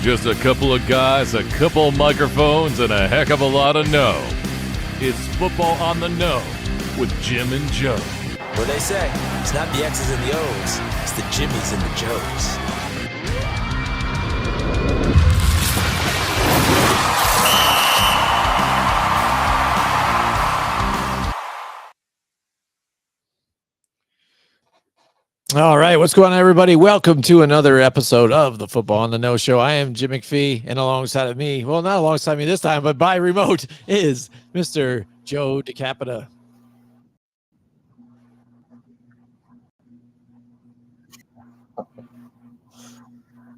Just a couple of guys, a couple of microphones, and a heck of a lot of know. It's Football on the Know with Jim and Joe. What they say, it's not the X's and the O's, it's the Jimmies and the Joes. All right, what's going on, everybody? Welcome to another episode of the Football on the Know Show. I am Jim McPhee, and alongside of me, well, not alongside me this time, but by remote, is Mr. Joe DeCapita.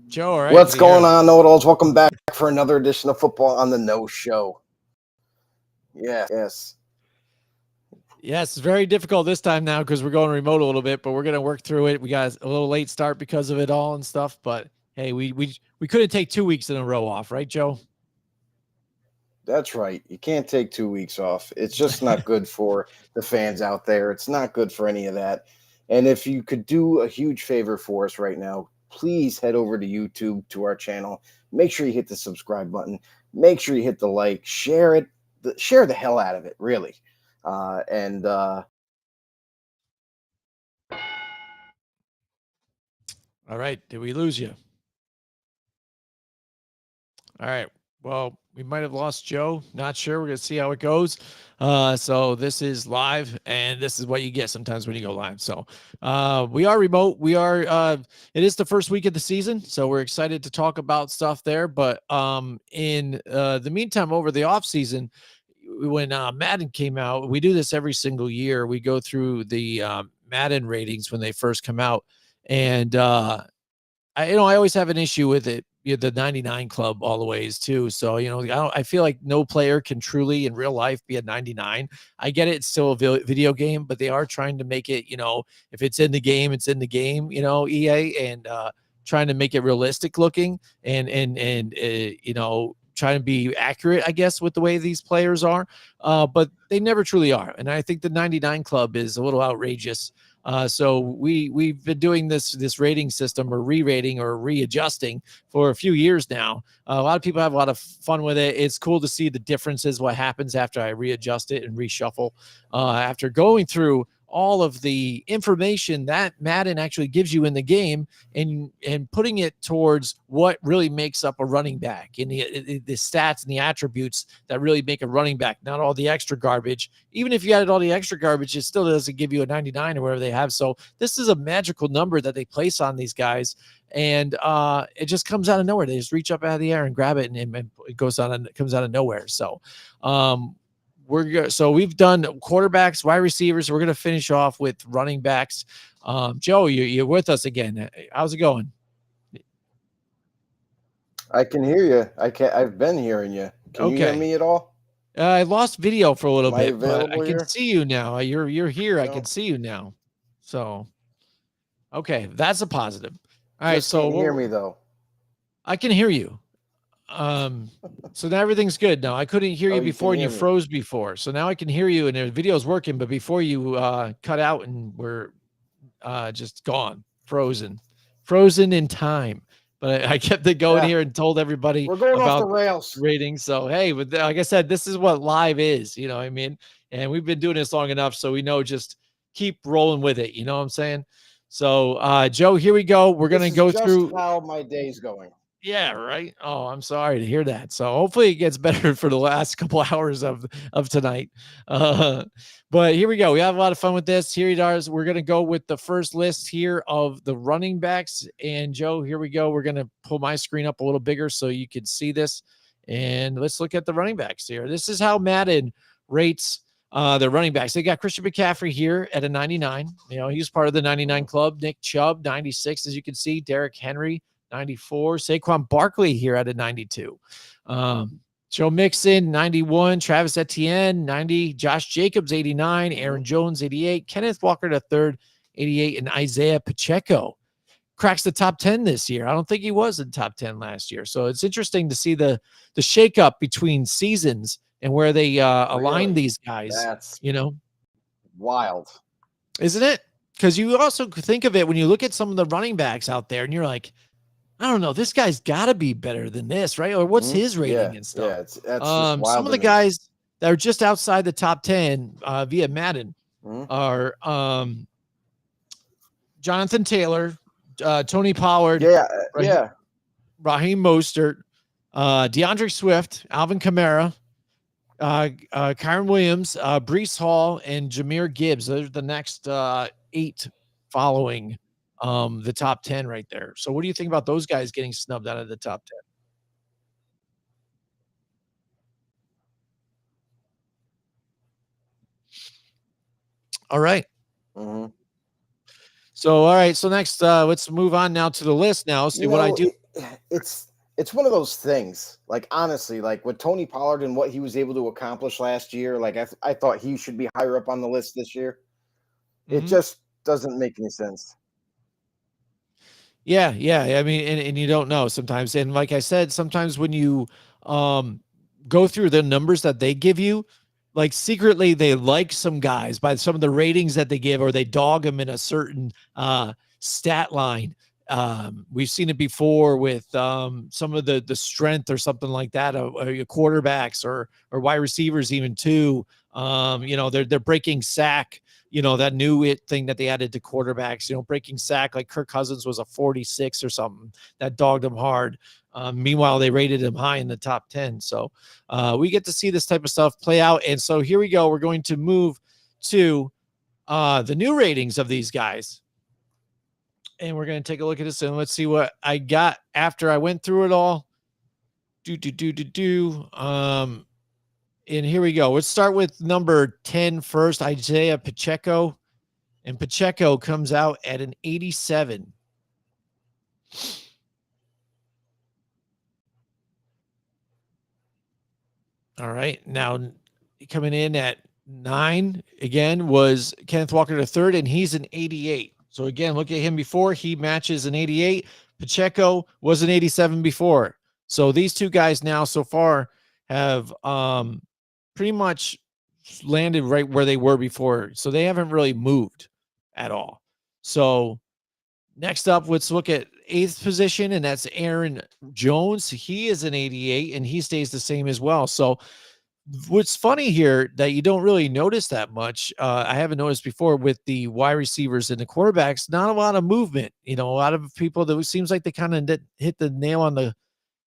Joe, all right? What's going on, know-it-alls? Welcome back for another edition of Football on the Know Show. Yes. Yes, it's very difficult this time now because we're going remote a little bit, but we're going to work through it. We got a little late start because of it all and stuff, but hey, we couldn't take 2 weeks in a row off, right, Joe? That's right. You can't take 2 weeks off. It's just not good for the fans out there. It's not good for any of that. And if you could do a huge favor for us right now, please head over to YouTube to our channel. Make sure you hit the subscribe button. Make sure you hit the like. Share it. Share the hell out of it, really. All right. Did we lose you? All right. Well, we might have lost Joe. Not sure. We're going to see how it goes. So this is live, and this is what you get sometimes when you go live. So we are remote. We are, it is the first week of the season, so we're excited to talk about stuff there. But in the meantime, over the off season, when Madden came out, we do this every single year. We go through the Madden ratings when they first come out. And, I always have an issue with it. The 99 club all the ways too. So, I feel like no player can truly in real life be a 99. I get it. It's still a video game, but they are trying to make it, if it's in the game, it's in the game, EA, and trying to make it realistic looking and trying to be accurate, I guess, with the way these players are. But they never truly are. And I think the 99 club is a little outrageous. So we've been doing this rating system or re-rating or readjusting for a few years now. A lot of people have a lot of fun with it. It's cool to see the differences, what happens after I readjust it and reshuffle. After going through all of the information that Madden actually gives you in the game and putting it towards what really makes up a running back and the stats and the attributes that really make a running back, not all the extra garbage. Even if you added all the extra garbage, it still doesn't give you a 99 or whatever they have. So this is a magical number that they place on these guys. And it just comes out of nowhere. They just reach up out of the air and grab it, and it comes out of nowhere. So, we've done quarterbacks, wide receivers. We're going to finish off with running backs. Joe, you're with us again. How's it going? I can hear you. I've been hearing you. Can you hear me at all? I lost video for a little bit, but I can here? see you now. You're here. No. I can see you now. So, okay, that's a positive. All right. So hear me though. I can hear you. So now everything's good now. I couldn't hear you before and you froze before. So now I can hear you and the video's working, but before you cut out and we're just gone, frozen in time. But I kept it going here and told everybody we're going about off the rails ratings. So hey, but like I said, this is what live is, you know what I mean? And we've been doing this long enough, so we know just keep rolling with it, you know what I'm saying? So Joe, here we go. We're gonna go through how my day's going. Yeah, right. Oh, I'm sorry to hear that. So hopefully it gets better for the last couple hours of tonight. But here we go. We have a lot of fun with this. Here it is. We're going to go with the first list here of the running backs. And Joe, here we go. We're going to pull my screen up a little bigger so you can see this. And let's look at the running backs here. This is how Madden rates the running backs. They got Christian McCaffrey here at a 99. He's part of the 99 club. Nick Chubb, 96, as you can see. Derrick Henry, 94. Saquon Barkley here at a 92. Joe Mixon, 91. Travis Etienne, 90. Josh Jacobs, 89. Aaron Jones, 88. Kenneth Walker III, 88. And Isaiah Pacheco cracks the top 10 this year. I don't think he was in top 10 last year. So it's interesting to see the shakeup between seasons and where they align these guys. That's wild, isn't it? Because you also think of it when you look at some of the running backs out there and you're like, I don't know. This guy's got to be better than this, right? Or what's his rating Yeah, and stuff? yeah, that's just Some wild of to the me. guys that are just outside the top 10 via Madden Mhm. are Jonathan Taylor, Tony Pollard, Yeah, Raheem, yeah. Raheem Mostert, DeAndre Swift, Alvin Kamara, Kyron Williams, Brees Hall, and Jameer Gibbs. Those are the next 8 following the top 10 right there. So what do you think about those guys getting snubbed out of the top 10? All right. Mhm. So all right. So next, let's move on now to the list. Now see You what I know, do. it's one of those things. Like honestly, like with Tony Pollard and what he was able to accomplish last year, like I thought he should be higher up on the list this year. It Mhm. just doesn't make any sense. Yeah, yeah. I mean, and you don't know sometimes. And like I said, sometimes when you um go through the numbers that they give you, like secretly they like some guys by some of the ratings that they give, or they dog them in a certain stat line. We've seen it before with some of the strength or something like that, quarterbacks or wide receivers even too. They're breaking sack, that new it thing that they added to quarterbacks, breaking sack, like Kirk Cousins was a 46 or something that dogged him hard. Meanwhile, they rated him high in the top 10. So we get to see this type of stuff play out. And so here we go. We're going to move to the new ratings of these guys. And we're going to take a look at this and let's see what I got after I went through it all. And here we go. Let's start with number 10 first, Isaiah Pacheco. And Pacheco comes out at an 87. All right. Now coming in at 9 again was Kenneth Walker III, and he's an 88. So again, look at him before. He matches an 88. Pacheco was an 87 before. So these two guys now so far have pretty much landed right where they were before. So they haven't really moved at all. So next up, let's look at 8th position, and that's Aaron Jones. He is an 88, and he stays the same as well. So what's funny here that you don't really notice that much, I haven't noticed before with the wide receivers and the quarterbacks, not a lot of movement. A lot of people that seems like they kind of hit the nail on the,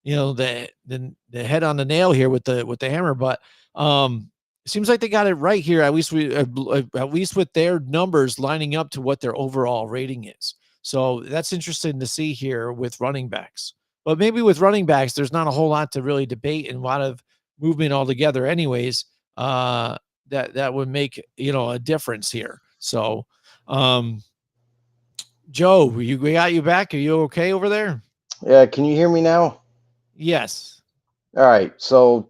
the head on the nail here with the hammer. But it seems like they got it right here. At least with their numbers lining up to what their overall rating is. So that's interesting to see here with running backs. But maybe with running backs, there's not a whole lot to really debate and a lot of movement altogether anyways. That would make a difference here. So Joe, we got you back. Are you okay over there? Yeah, can you hear me now? Yes. All right. So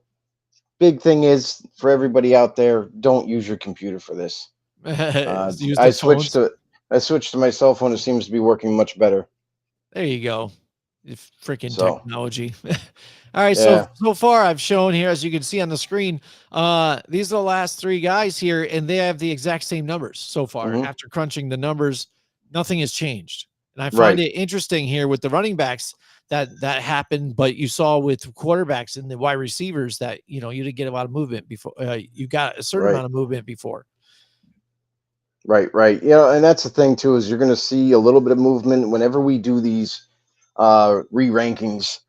big thing is for everybody out there, don't use your computer for this. Use I the switched phones. to my cell phone. It seems to be working much better. There you go. Freaking So technology. All right, yeah. so far I've shown here, as you can see on the screen, these are the last 3 guys here, and they have the exact same numbers so far. Hmm. After crunching the numbers, nothing has changed. And I find Right. it interesting here with the running backs that happened, but you saw with quarterbacks and the wide receivers that you didn't get a lot of movement before. You got a certain Right. amount of movement before. Right. Right. Yeah, and that's the thing too is you're going to see a little bit of movement whenever we do these re-rankings.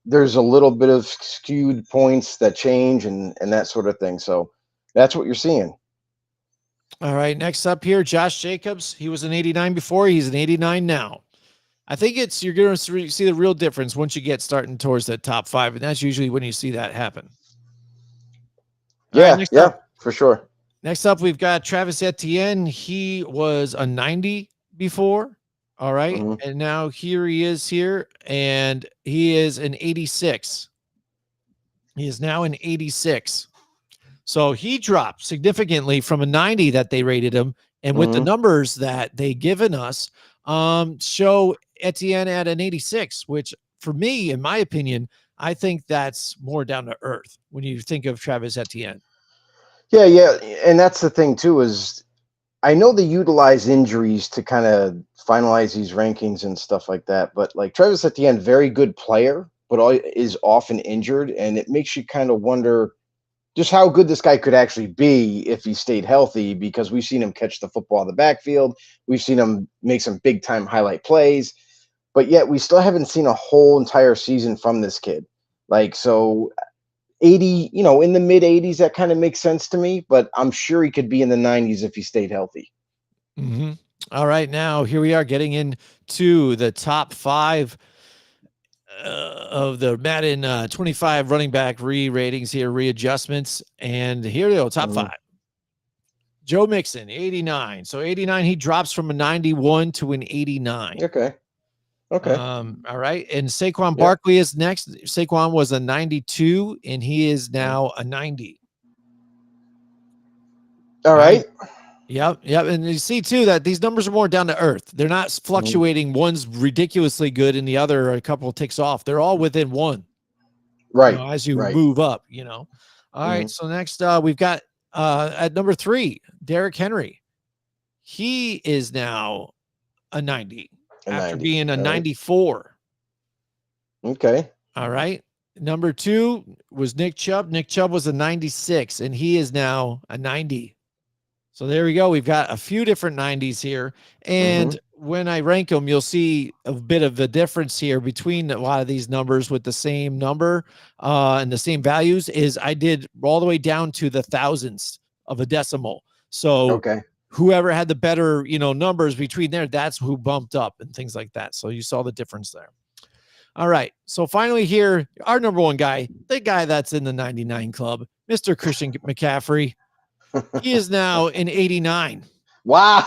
There's a little bit of skewed points that change and that sort of thing. So that's what you're seeing. All right, next up here, Josh Jacobs. He was an 89 before. He's an 89 now. I think you're going to see the real difference once you get starting towards the top 5, and that's usually when you see that happen. All right, Yeah. Yeah. For sure. next up, we've got Travis Etienne. He was a 90 before. All right, Hmm. and now here he is here, and he is an 86. He is now an 86. So he dropped significantly from a 90 that they rated him. And with the Hmm. numbers that they given us, show Etienne at an 86, which for me, in my opinion, I think that's more down to earth when you think of Travis Etienne. Yeah. Yeah. And that's the thing too is I know they utilize injuries to kind of finalize these rankings and stuff like that, but like Travis Etienne, very good player, but is often injured, and it makes you kind of wonder just how good this guy could actually be if he stayed healthy, because we've seen him catch the football in the backfield. We've seen him make some big time highlight plays, but yet we still haven't seen a whole entire season from this kid. Like, so 80, in the mid 80s, that kind of makes sense to me, but I'm sure he could be in the 90s if he stayed healthy. Mm-hmm. All right, now here we are getting into the top 5 of the Madden 25 running back re-ratings here, readjustments, and here they go, top 5. Joe Mixon, 89. So 89, he drops from a 91 to an 89. Okay. All right, and Saquon Barkley is next. Saquon was a 92, and he is now a 90. All right. Yep. And you see too that these numbers are more down to earth. They're not fluctuating. One's ridiculously good and the other a couple ticks off. They're all within one. Right. As you move up, All right. So next we've got at number 3, Derrick Henry. He is now a 90 after being a 94. Okay. All right. Number 2 was Nick Chubb. Nick Chubb was a 96, and he is now a 90. So there we go. We've got a few different 90s here. And when I rank them, you'll see a bit of a difference here between a lot of these numbers with the same number and the same values is I did all the way down to the thousandths of a decimal. So whoever had the better, numbers between there, that's who bumped up and things like that. So you saw the difference there. All right. So finally here, our number 1 guy, the guy that's in the 99 club, Mr. Christian McCaffrey. He is now in 89. Wow.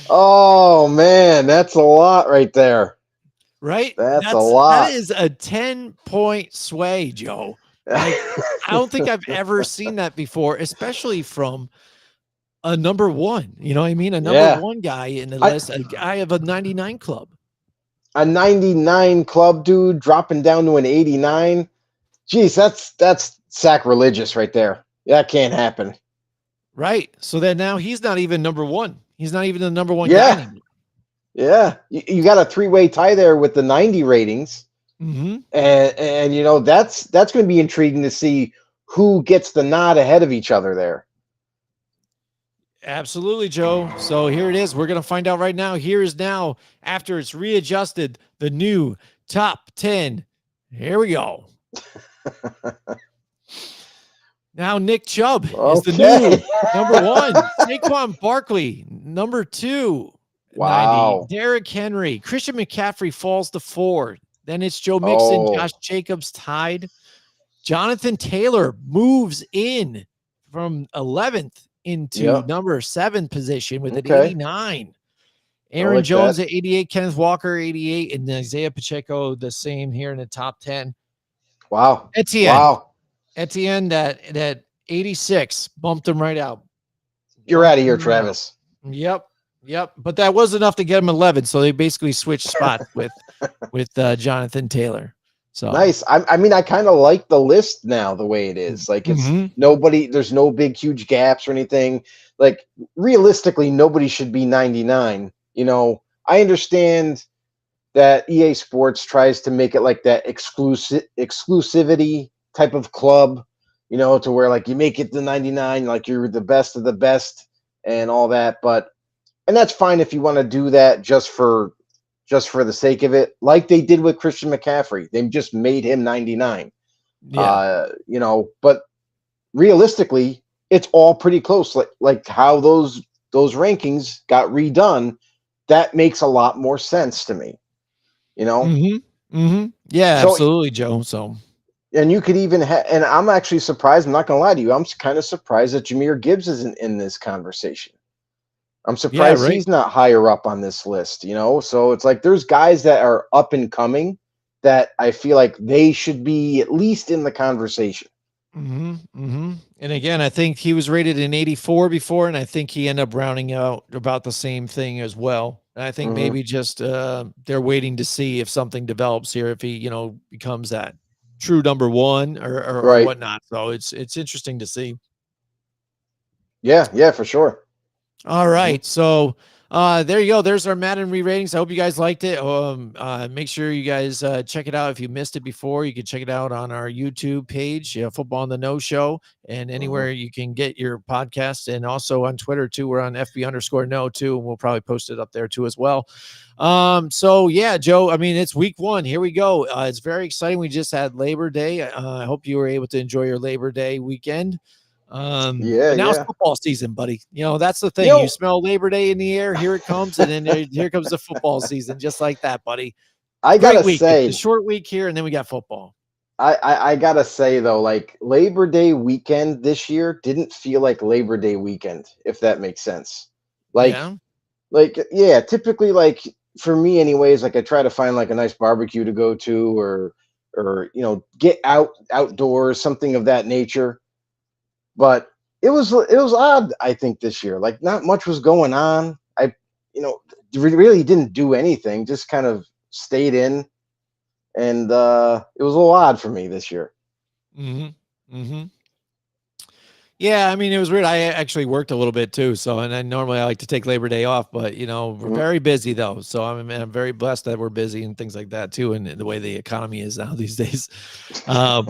Oh, man. That's a lot right there. Right? That's a lot. That is a 10-point sway, Joe. I don't think I've ever seen that before, especially from a number 1. You know what I mean? A number 1 guy in the list, a guy of a 99 club. A 99 club dude dropping down to an 89. Geez, that's sacrilegious right there. That can't happen. Right. So then now he's not even number 1. He's not even the number 1 guy anymore. Yeah. You got a 3-way tie there with the 90 ratings. And that's going to be intriguing to see who gets the nod ahead of each other there. Absolutely, Joe. So here it is. We're going to find out right now. Here is now, after it's readjusted, the new top 10. Here we go. Now Nick Chubb is the new number 1. Saquon Barkley, number 2. Wow. 90. Derrick Henry. Christian McCaffrey falls to 4. Then it's Joe Mixon, Josh Jacobs tied. Jonathan Taylor moves in from 11th into number 7 position with an 89. Aaron Jones at 88, Kenneth Walker 88, and Isaiah Pacheco the same here in the top 10. Wow. Etienne that 86 bumped him right out. You're out of here, Travis. Yep. But that was enough to get him 11. So they basically switched spots with Jonathan Taylor. So nice. I mean, I kind of like the list now the way it is. Like it's there's no big huge gaps or anything. Like realistically, nobody should be 99. I understand that EA Sports tries to make it like that exclusivity type of club, to where like you make it to 99, like you're the best of the best and all that. And that's fine if you want to do that just for the sake of it, like they did with Christian McCaffrey. They just made him 99. But realistically, it's all pretty close. Like how those rankings got redone, that makes a lot more sense to me. Yeah, absolutely, Joe. So, and you could even and I'm actually surprised. I'm not going to lie to you. I'm kind of surprised that Jahmyr Gibbs isn't in this conversation. I'm surprised he's not higher up on this list, So it's like there's guys that are up and coming that I feel like they should be at least in the conversation. And again, I think he was rated an 84 before, and I think he ended up rounding out about the same thing as well. And I think maybe just they're waiting to see if something develops here, if he, becomes that true number 1 or whatnot. So it's interesting to see. Yeah, for sure. All right. So there you go. There's our Madden re-ratings. I hope you guys liked it. Make sure you guys check it out. If you missed it before, you can check it out on our YouTube page, Football on the No Show, and anywhere you can get your podcast, and also on Twitter too. We're on FB_no too, and we'll probably post it up there too as well. So yeah, Joe, I mean, it's week 1. Here we go. It's very exciting. We just had Labor Day. I hope you were able to enjoy your Labor Day weekend. But now it's football season, buddy. You know, that's the thing. You smell Labor Day in the air. Here it comes. And then here comes the football season, just like that, buddy. I Great gotta week. say, It's a short week here, and then we got football. I gotta say though, like Labor Day weekend this year didn't feel like Labor Day weekend, if that makes sense. Like, typically, like for me anyways, like I try to find like a nice barbecue to go to, or get outdoors, something of that nature. But it was odd, I think, this year. Like not much was going on. I really didn't do anything, just kind of stayed in, and it was a little odd for me this year. Yeah, I mean, it was weird. I actually worked a little bit too. So, and then normally I like to take Labor Day off, but we're very busy though. So I'm very blessed that we're busy and things like that too. And the way the economy is now these days. All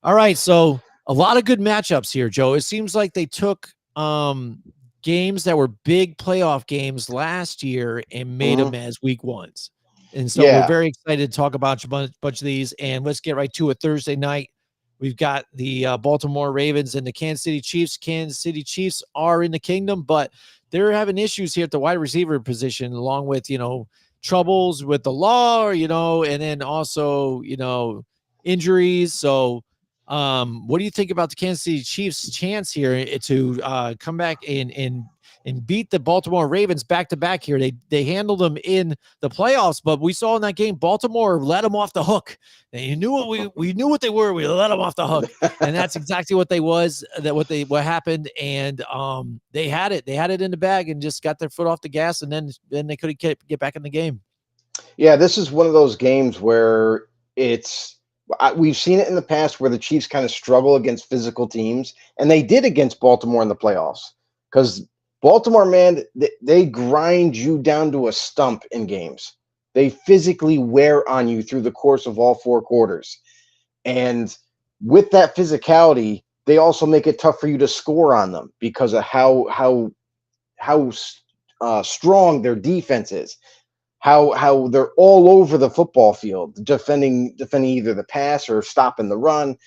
right. So a lot of good matchups here, Joe. It seems like they took games that were big playoff games last year and made them as week 1s. And so we're very excited to talk about a bunch of these. And let's get right to it. Thursday night, we've got the Baltimore Ravens and the Kansas City Chiefs. Kansas City Chiefs are in the kingdom, but they're having issues here at the wide receiver position, along with, troubles with the law, and then also, injuries. So what do you think about the Kansas City Chiefs' chance here to come back and beat the Baltimore Ravens back to back here? They handled them in the playoffs, but we saw in that game Baltimore let them off the hook. And you knew what we knew what they were. We let them off the hook, and that's exactly what they was. What happened, and they had it. They had it in the bag and just got their foot off the gas, and then they couldn't get back in the game. Yeah, this is one of those games where we've seen it in the past where the Chiefs kind of struggle against physical teams, and they did against Baltimore in the playoffs, because Baltimore, man, they grind you down to a stump in games. They physically wear on you through the course of all 4 quarters. And with that physicality, they also make it tough for you to score on them because of how strong their defense is. How they're all over the football field, defending either the pass or stopping the run.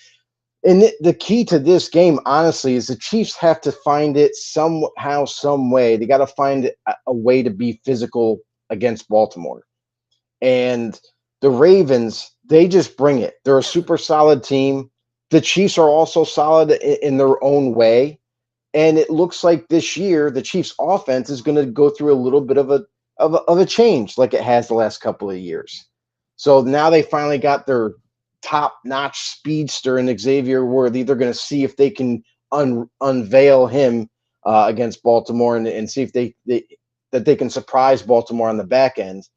And the key to this game, honestly, is the Chiefs have to find it somehow, some way. They got to find a way to be physical against Baltimore. And the Ravens, they just bring it. They're a super solid team. The Chiefs are also solid in their own way. And it looks like this year, the Chiefs offense is going to go through a little bit of a change like it has the last couple of years. So now they finally got their top-notch speedster in Xavier Worthy. They're going to see if they can unveil him against Baltimore and see if they can surprise Baltimore on the back end.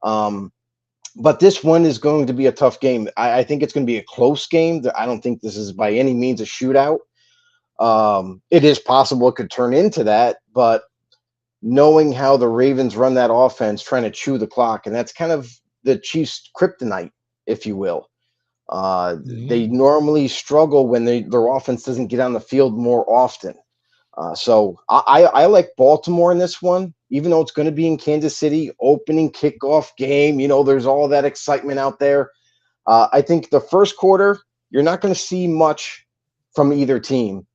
But this one is going to be a tough game. I think it's going to be a close game. I don't think this is by any means a shootout. It is possible it could turn into that, but knowing how the Ravens run that offense, trying to chew the clock, and that's kind of the Chiefs' kryptonite, if you will. They normally struggle when their offense doesn't get on the field more often. So I like Baltimore in this one, even though it's going to be in Kansas City, opening kickoff game. There's all that excitement out there. I think the first quarter, you're not going to see much from either team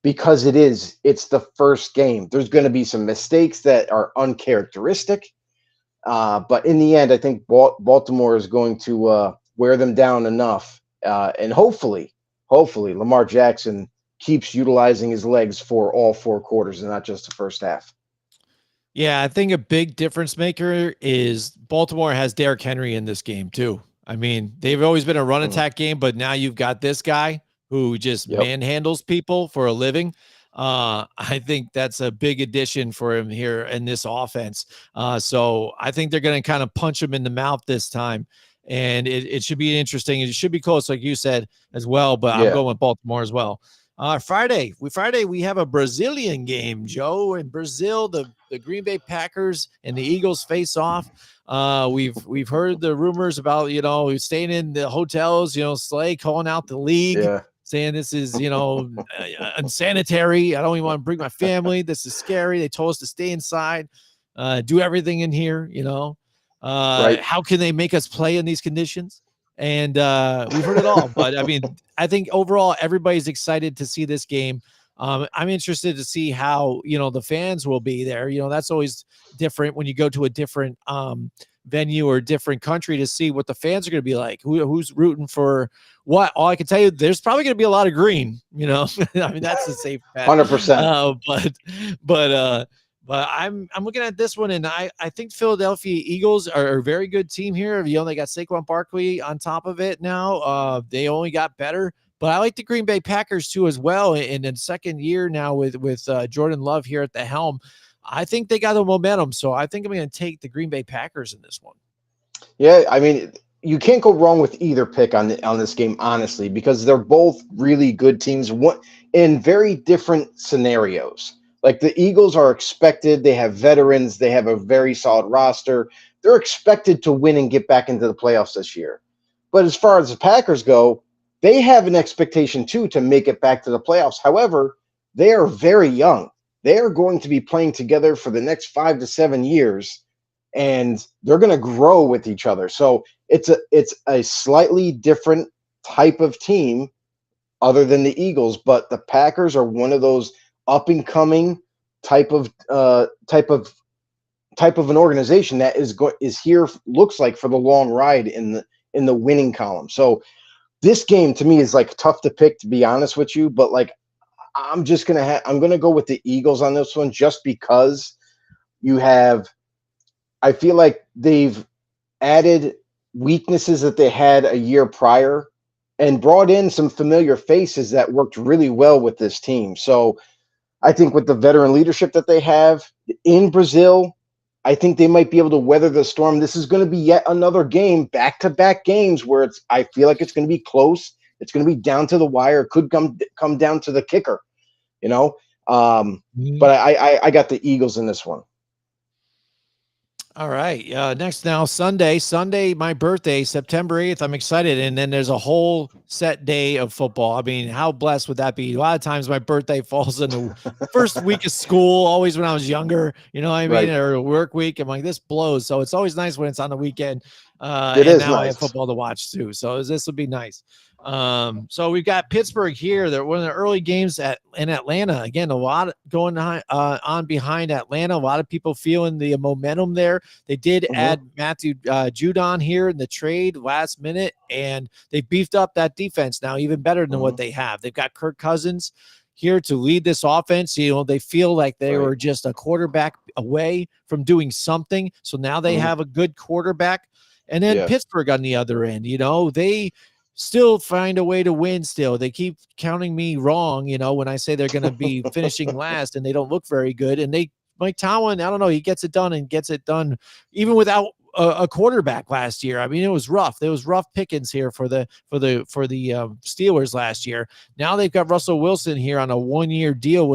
because it's the first game. There's going to be some mistakes that are uncharacteristic. But in the end, I think Baltimore is going to wear them down enough. And hopefully Lamar Jackson keeps utilizing his legs for all 4 quarters and not just the first half. Yeah, I think a big difference maker is Baltimore has Derrick Henry in this game too. I mean, they've always been a run attack game, but now you've got this guy who just manhandles people for a living. I think that's a big addition for him here in this offense. So I think they're going to kind of punch him in the mouth this time. And it should be interesting. It should be close, like you said, as well. But I'm going with Baltimore as well. Friday we have a Brazilian game, Joe. In Brazil, the Green Bay Packers and the Eagles face off. We've heard the rumors about staying in the hotels. Slay calling out the league, Yeah. saying this is unsanitary. I don't even want to bring my family. This is scary. They told us to stay inside, do everything in here. Right. How can they make us play in these conditions? And we've heard it all. But I mean, I think overall everybody's excited to see this game. I'm interested to see how the fans will be there. That's always different when you go to a different venue or different country to see what the fans are going to be like. Who's rooting for what? All I can tell you, there's probably going to be a lot of green. I mean, that's a safe bet. 100%. But I'm looking at this one, and I think Philadelphia Eagles are a very good team here. They got Saquon Barkley on top of it now. They only got better. But I like the Green Bay Packers too as well. In the second year now with Jordan Love here at the helm, I think they got the momentum. So I think I'm going to take the Green Bay Packers in this one. Yeah, I mean, you can't go wrong with either pick on this game, honestly, because they're both really good teams in very different scenarios. Like the Eagles are expected, they have veterans, they have a very solid roster. They're expected to win and get back into the playoffs this year. But as far as the Packers go, they have an expectation too to make it back to the playoffs. However, they are very young. They are going to be playing together for the next 5 to 7 years, and they're going to grow with each other. So it's a slightly different type of team other than the Eagles, but the Packers are one of those up and coming type of an organization that is here, looks like, for the long ride in the winning column. So this game to me is like tough to pick, to be honest with you, but like I'm going to go with the Eagles on this one, just because I feel like they've added weaknesses that they had a year prior and brought in some familiar faces that worked really well with this team. So I think with the veteran leadership that they have in Brazil, I think they might be able to weather the storm. This is going to be yet another game, back-to-back games, where I feel like it's going to be close. It's going to be down to the wire. It could come down to the kicker, But I got the Eagles in this one. All right. Next now, Sunday, my birthday, September 8th. I'm excited. And then there's a whole set day of football. I mean, how blessed would that be? A lot of times my birthday falls in the first week of school, always when I was younger, you know what I mean? Right. Or work week. I'm like, this blows. So it's always nice when it's on the weekend. It and is now I nice. have football to watch too. So this will be nice. So we've got Pittsburgh here. They're one of the early games in Atlanta. Again, a lot going on behind Atlanta. A lot of people feeling the momentum there. They did add Matthew Judon here in the trade last minute, and they beefed up that defense now even better than what they have. They've got Kirk Cousins here to lead this offense. They feel like they were just a quarterback away from doing something. So now they have a good quarterback. And then Pittsburgh on the other end, they still find a way to win still. They keep counting me wrong, when I say they're going to be finishing last, and they don't look very good. And Mike Tomlin, I don't know, he gets it done even without a quarterback last year. I mean, it was rough. There was rough pickings here for the Steelers last year. Now they've got Russell Wilson here on a 1-year deal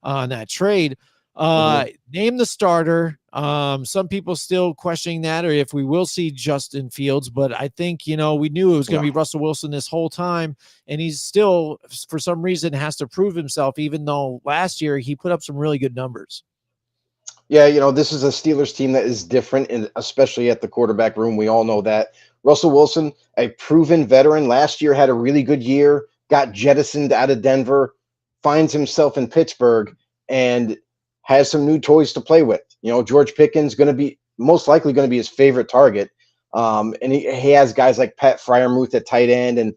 on that trade. Name the starter. Some people still questioning that, or if we will see Justin Fields, but I think, we knew it was going to be Russell Wilson this whole time, and he's still, for some reason, has to prove himself, even though last year he put up some really good numbers. Yeah, this is a Steelers team that is different, and especially at the quarterback room. We all know that. Russell Wilson, a proven veteran, last year had a really good year, got jettisoned out of Denver, finds himself in Pittsburgh, and has some new toys to play with. George Pickens most likely going to be his favorite target. And he has guys like Pat Freiermuth at tight end, and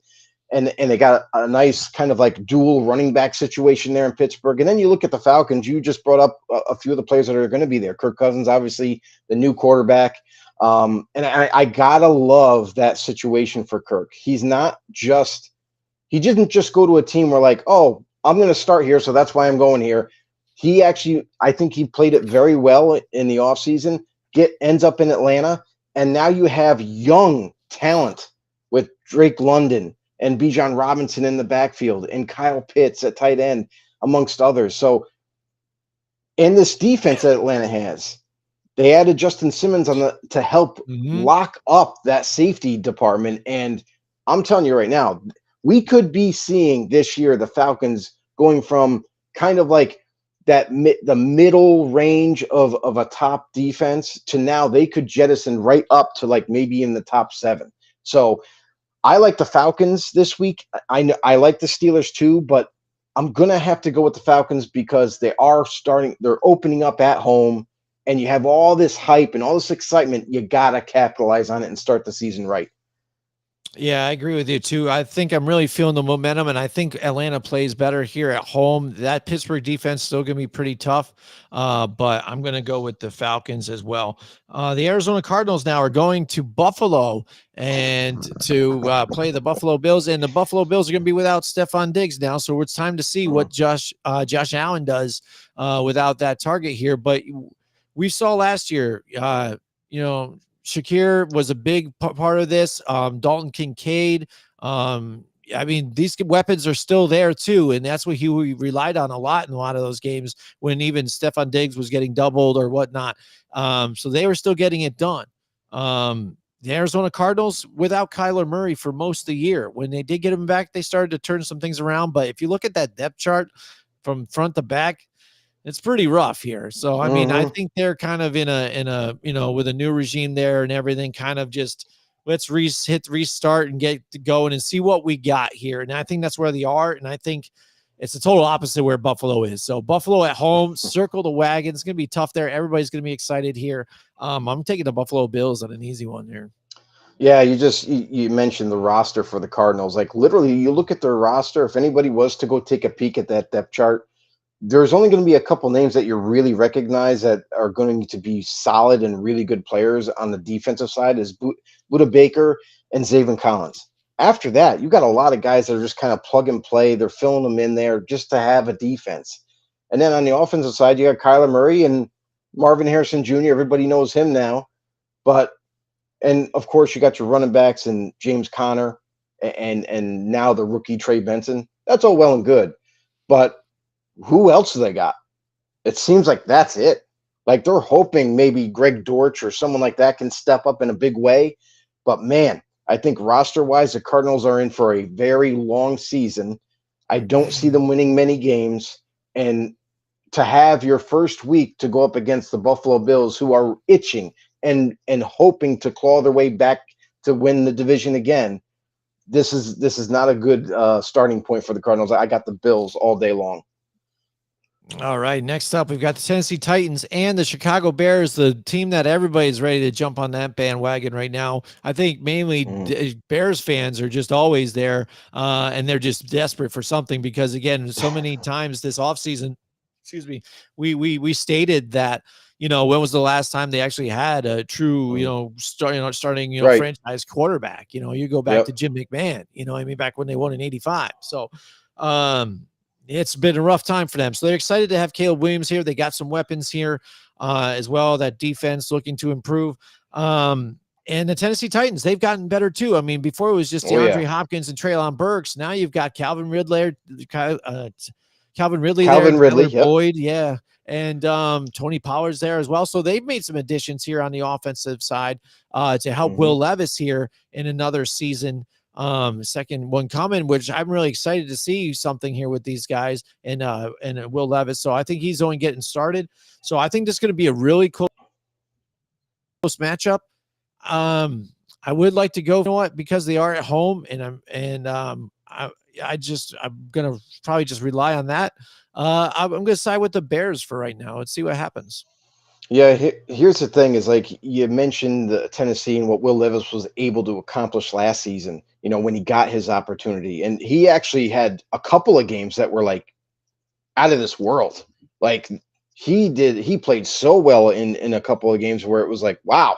they got a nice kind of like dual running back situation there in Pittsburgh. And then you look at the Falcons. You just brought up a few of the players that are going to be there. Kirk Cousins, obviously the new quarterback. And I gotta love that situation for Kirk. He didn't just go to a team where like, oh, I'm going to start here, so that's why I'm going here. He actually, I think he played it very well in the offseason, ends up in Atlanta, and now you have young talent with Drake London, and Bijan Robinson in the backfield and Kyle Pitts at tight end, amongst others. So, in this defense that Atlanta has, they added Justin Simmons to help Mhm. lock up that safety department. And I'm telling you right now, we could be seeing this year the Falcons going from kind of like the middle range of a top defense to now they could jettison right up to like maybe in the top 7. So I like the Falcons this week. I like the Steelers too, but I'm gonna have to go with the Falcons because they're opening up at home, and you have all this hype and all this excitement. You gotta capitalize on it and start the season right. Yeah, I agree with you too. I think I'm really feeling the momentum, and I think Atlanta plays better here at home. That Pittsburgh defense still going to be pretty tough, but I'm going to go with the Falcons as well. The Arizona Cardinals now are going to Buffalo and to play the Buffalo Bills, and the Buffalo Bills are going to be without Stephon Diggs now, so it's time to see what Josh Allen does without that target here. But we saw last year, you know, Shakir was a big part of this. Dalton Kincaid. I mean, these weapons are still there too, and that's what he relied on a lot in a lot of those games when even Stephon Diggs was getting doubled or whatnot. So they were still getting it done. The Arizona Cardinals without Kyler Murray for most of the year. When they did get him back, they started to turn some things around. But if you look at that depth chart from front to back, it's pretty rough here. So, I mean, I think they're kind of in a, you know, with a new regime there and everything, kind of just let's restart and get going and see what we got here. And I think that's where they are. And I think it's the total opposite where Buffalo is. So Buffalo at home, circle the wagon. It's going to be tough there. Everybody's going to be excited here. I'm taking the Buffalo Bills on an easy one here. Yeah, you mentioned the roster for the Cardinals. Like literally, you look at their roster. If anybody was to go take a peek at that depth chart, there's only going to be a couple names that you really recognize that are going to be solid and really good players on the defensive side is Buda Baker and Zaven Collins. After that, you got a lot of guys that are just kind of plug and play. They're filling them in there just to have a defense. And then on the offensive side, you got Kyler Murray and Marvin Harrison Jr. Everybody knows him now. And of course, you got your running backs and James Conner and now the rookie Trey Benson. That's all well and good. But who else do they got? It seems like that's it. Like they're hoping maybe Greg Dortch or someone like that can step up in a big way. But man, I think roster-wise, the Cardinals are in for a very long season. I don't see them winning many games. And to have your first week to go up against the Buffalo Bills, who are itching and hoping to claw their way back to win the division again, this is not a good starting point for the Cardinals. I got the Bills all day long. All right. Next up, we've got the Tennessee Titans and the Chicago Bears, the team that everybody's ready to jump on that bandwagon right now. I think mainly Bears fans are just always there, and they're just desperate for something because, again, so many times this offseason, we stated that, you know, when was the last time they actually had a true, starting Right. franchise quarterback? You know, you go back to Jim McMahon, you know, I mean, back when they won in '85. So, it's been a rough time for them. So they're excited to have Caleb Williams here. They got some weapons here as well. That defense looking to improve. And the Tennessee Titans, they've gotten better too. I mean, before it was just DeAndre Hopkins and Treylon Burks. Now you've got Calvin Ridley there, Tyler Boyd, and Tony Pollard's there as well. So they've made some additions here on the offensive side to help Will Levis here in another season. Second one coming, which I'm really excited to see something here with these guys and Will Levis. So I think he's only getting started. So I think this is going to be a really close matchup. I would like to go, you know what, because they are at home, and I'm gonna probably just rely on that. I'm gonna side with the Bears for right now. Let's see what happens. Yeah, here's the thing: is like you mentioned the Tennessee and what Will Levis was able to accomplish last season. You know, when he got his opportunity, and he actually had a couple of games that were like out of this world. Like he played so well in a couple of games where it was like, wow,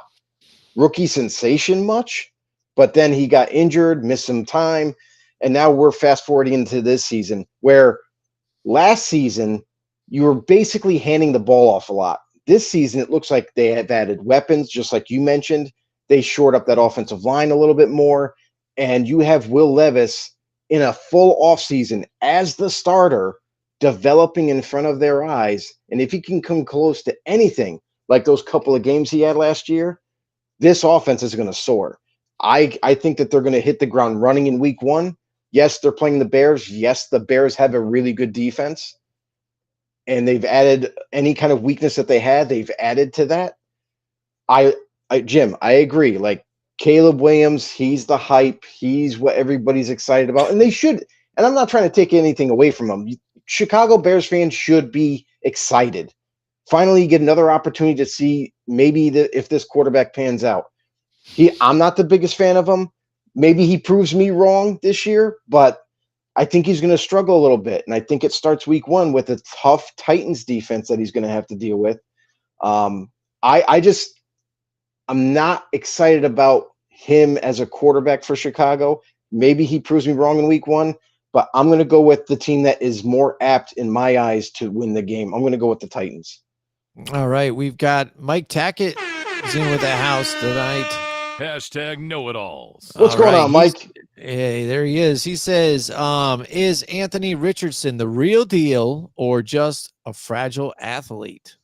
rookie sensation much. But then he got injured, missed some time, and now we're fast forwarding into this season where last season you were basically handing the ball off a lot. This season, it looks like they have added weapons, just like you mentioned. They shored up that offensive line a little bit more, and you have Will Levis in a full offseason as the starter, developing in front of their eyes, and if he can come close to anything like those couple of games he had last year, this offense is going to soar. I think that they're going to hit the ground running in week 1. Yes, they're playing the Bears. Yes, the Bears have a really good defense, and they've added any kind of weakness that they had, they've added to that. Jim, I agree. Like Caleb Williams, he's the hype. He's what everybody's excited about, and they should. And I'm not trying to take anything away from him. Chicago Bears fans should be excited. Finally, get another opportunity to see maybe if this quarterback pans out. I'm not the biggest fan of him. Maybe he proves me wrong this year, but I think he's going to struggle a little bit. And I think it starts week 1 with a tough Titans defense that he's going to have to deal with. I'm not excited about him as a quarterback for Chicago. Maybe he proves me wrong in week 1, but I'm going to go with the team that is more apt in my eyes to win the game. I'm going to go with the Titans. All right. We've got Mike Tackett is in with the house tonight. Hashtag know-it-alls. What's going on, Mike? Hey, there he is. He says, is Anthony Richardson the real deal or just a fragile athlete?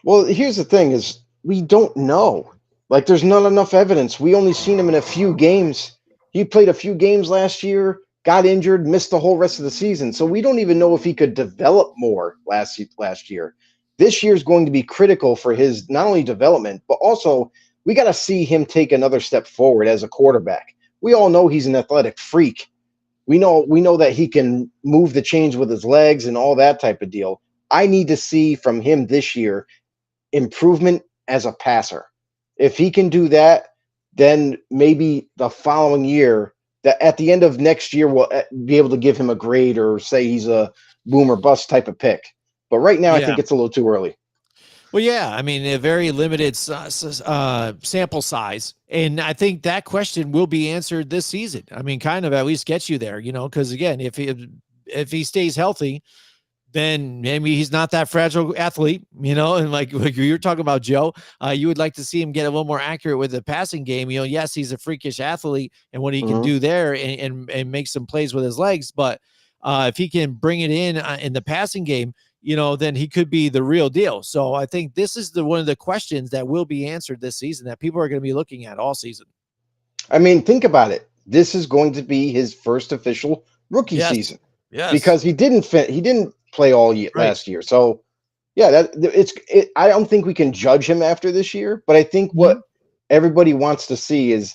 Well, here's the thing is we don't know. Like, there's not enough evidence. We only seen him in a few games. He played a few games last year, got injured, missed the whole rest of the season. So we don't even know if he could develop more last year. This year is going to be critical for his not only development, but also we got to see him take another step forward as a quarterback. We all know he's an athletic freak. We know that he can move the chains with his legs and all that type of deal. I need to see from him this year improvement as a passer. If he can do that, then maybe the following year, that at the end of next year, we'll be able to give him a grade or say he's a boom or bust type of pick. But right now, I think it's a little too early. Well, yeah, I mean, a very limited sample size. And I think that question will be answered this season. I mean, kind of at least gets you there, because, again, if he stays healthy, then maybe he's not that fragile athlete, and like you're talking about, Joe, you would like to see him get a little more accurate with the passing game. Yes, he's a freakish athlete and what he can do there and make some plays with his legs. But if he can bring it in the passing game, then he could be the real deal. So I think this is one of the questions that will be answered this season that people are going to be looking at all season. I mean, think about it. This is going to be his first official rookie season. Yes. Because he didn't play all year last year. So yeah, I don't think we can judge him after this year, but I think what everybody wants to see is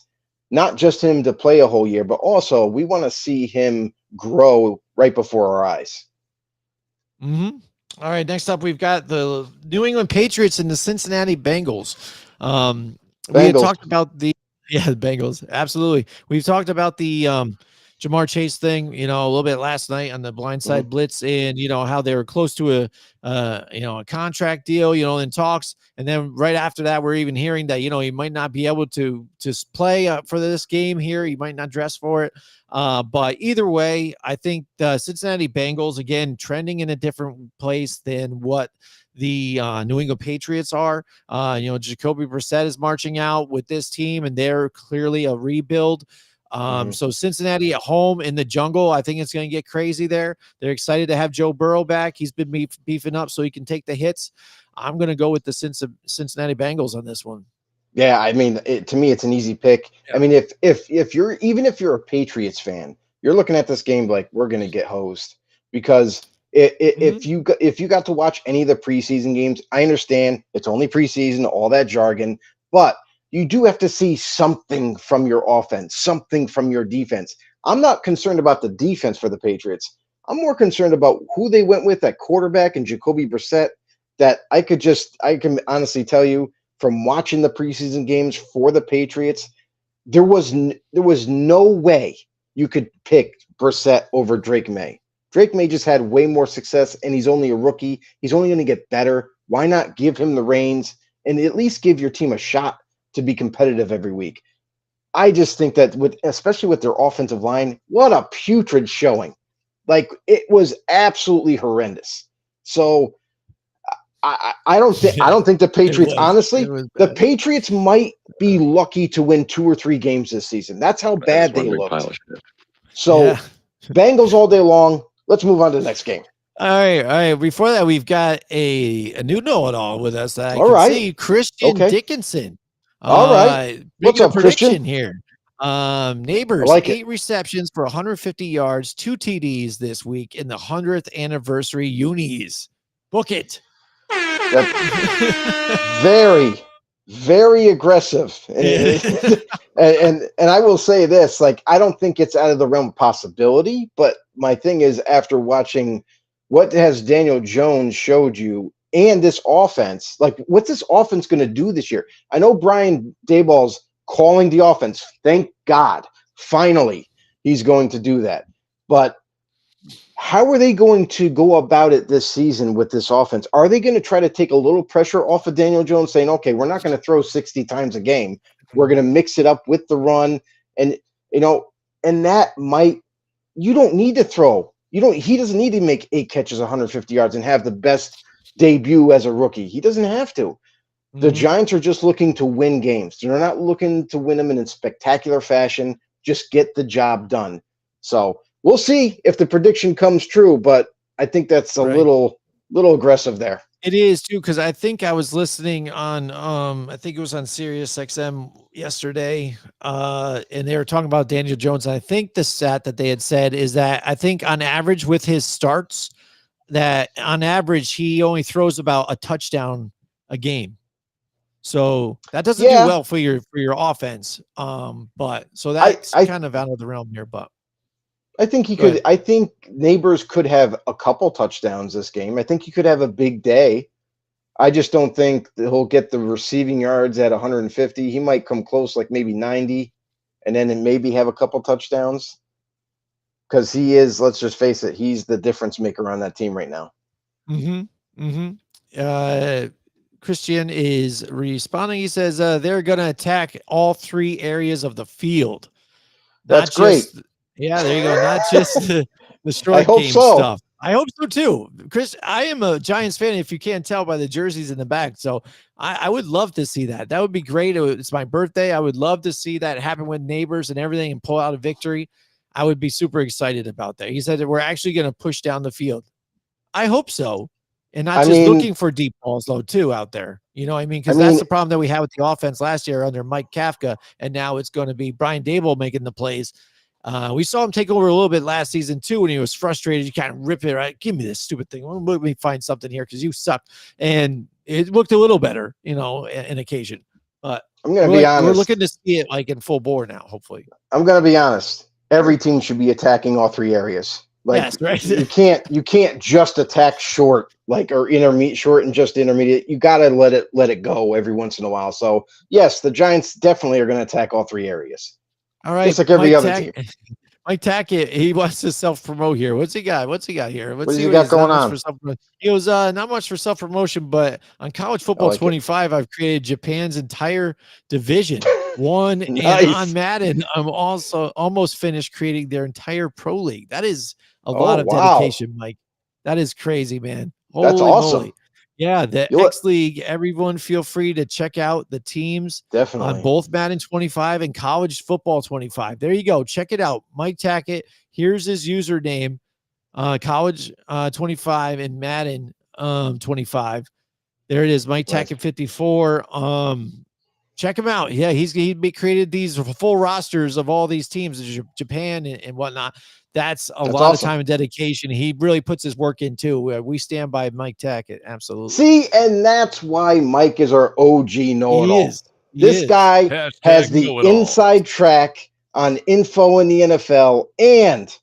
not just him to play a whole year, but also we want to see him grow right before our eyes. Mm-hmm. All right, next up, we've got the New England Patriots and the Cincinnati Bengals. We had talked about the Bengals. Absolutely. We've talked about the Jamar Chase thing, a little bit last night on the blindside blitz and, how they were close to a contract deal, in talks. And then right after that, we're even hearing that, he might not be able to play for this game here. He might not dress for it. But either way, I think the Cincinnati Bengals, again, trending in a different place than what the New England Patriots are. Jacoby Brissett is marching out with this team, and they're clearly a rebuild. So Cincinnati at home in the jungle, I think it's going to get crazy there. They're excited to have Joe Burrow back. He's been beefing up so he can take the hits. I'm going to go with the Cincinnati Bengals on this one. Yeah, I mean, to me, it's an easy pick. Yeah. I mean, if you're a Patriots fan, you're looking at this game like we're going to get hosed because if you got to watch any of the preseason games, I understand it's only preseason, all that jargon, but you do have to see something from your offense, something from your defense. I'm not concerned about the defense for the Patriots. I'm more concerned about who they went with at quarterback and Jacoby Brissett. That I can honestly tell you from watching the preseason games for the Patriots, there was no way you could pick Brissett over Drake May. Drake May just had way more success, and he's only a rookie. He's only going to get better. Why not give him the reins and at least give your team a shot to be competitive every week? I just think that especially with their offensive line, what a putrid showing. Like, it was absolutely horrendous. So I don't think the Patriots, honestly, It was the bad. Patriots might be lucky to win 2 or 3 games this season. That's how That's bad one they big looked. pile of shit. So Yeah. Bengals all day long. Let's move on to the next game. All right. Before that, we've got a new know-it-all with us that I All can right. see, Christian Okay. Dickinson. All right. What's Making a up, Christian? prediction here. I Neighbors, like it. 8 receptions for 150 yards, 2 TDs this week in the 100th anniversary unis. Book it. Very, very aggressive. And I will say this, like, I don't think it's out of the realm of possibility, but my thing is, after watching what has Daniel Jones showed you and this offense, like, what's this offense going to do this year? I know Brian Daboll's calling the offense. Thank God. Finally, he's going to do that. But how are they going to go about it this season with this offense? Are they going to try to take a little pressure off of Daniel Jones, saying, okay, we're not going to throw 60 times a game. We're going to mix it up with the run. And, and that might, you don't need to throw. He doesn't need to make 8 catches, 150 yards and have the best debut as a rookie. He doesn't have to. The Giants are just looking to win games. They're not looking to win them in a spectacular fashion. Just get the job done. So we'll see if the prediction comes true, but I think that's a little aggressive there. It is too, because I think I was listening on I think it was on Sirius XM yesterday, and they were talking about Daniel Jones. And I think the stat that they had said is that I think on average with his starts, that on average he only throws about a touchdown a game. So that doesn't do well for your offense. But so that's kind of out of the realm here. But I think he could. I think Neighbors could have a couple touchdowns this game. I think he could have a big day. I just don't think that he'll get the receiving yards at 150. He might come close, like maybe 90, and then maybe have a couple touchdowns. Because he is, let's just face it, he's the difference maker on that team right now. Christian is responding. He says they're going to attack all 3 areas of the field. That's great. Yeah, there you go. Not just the short game stuff. I hope so too. Chris, I am a Giants fan, if you can't tell by the jerseys in the back. So I would love to see that. That would be great. It's my birthday. I would love to see that happen with Neighbors and everything and pull out a victory. I would be super excited about that. He said that we're actually going to push down the field. I hope so. And not just looking for deep balls, though, too, out there. You know what I mean? Because that's the problem that we had with the offense last year under Mike Kafka, and now it's going to be Brian Daboll making the plays. We saw him take over a little bit last season, too, when he was frustrated. You kind of rip it, right? Give me this stupid thing. Let me find something here because you suck. And it looked a little better, in occasion. But I'm going to be honest. We're looking to see it like in full bore now, hopefully. I'm going to be honest. Every team should be attacking all 3 areas. Like, yes, right. you can't just attack short, or intermediate, short and just intermediate. You got to let it go every once in a while. So yes, the Giants definitely are going to attack all 3 areas. All right, just like every other team. Mike Tackett, he wants to self-promote here. What's he got here? What he got going on? He goes, not much for self-promotion, but on College Football 25, I've created Japan's entire division. Nice. And on Madden, I'm also almost finished creating their entire pro league. That is a lot of dedication, Mike. That is crazy, man. That's awesome. Moly. Yeah, the X League. Everyone, feel free to check out the teams on both Madden 25 and College Football 25. There you go. Check it out. Mike Tackett. Here's his username. College 25 and Madden 25. There it is. Mike Tackett 54. Check him out. Yeah, he created these full rosters of all these teams, Japan and whatnot. That's a lot of time and dedication. He really puts his work in too. We stand by Mike Tackett. Absolutely. See, and that's why Mike is our OG know-it-all. This guy has the inside track on info in the NFL, and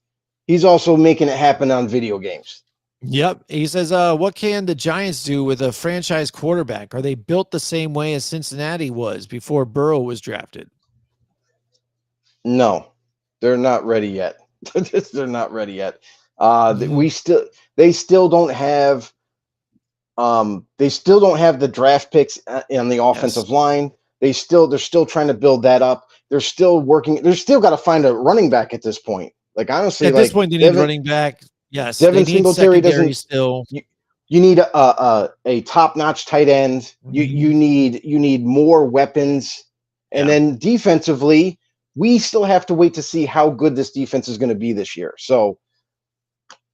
he's also making it happen on video games. Yep. He says, what can the Giants do with a franchise quarterback? Are they built the same way as Cincinnati was before Burrow was drafted? No, they're not ready yet. They're not ready yet. They still don't have the draft picks on the offensive line. They're still trying to build that up. They're still working. They're still got to find a running back at this point. Like, honestly, at this point, they need running back. Yes, Devin Singletary doesn't. Still. You need a top-notch tight end. You Mhm. need more weapons, and Yeah. then defensively, we still have to wait to see how good this defense is going to be this year. So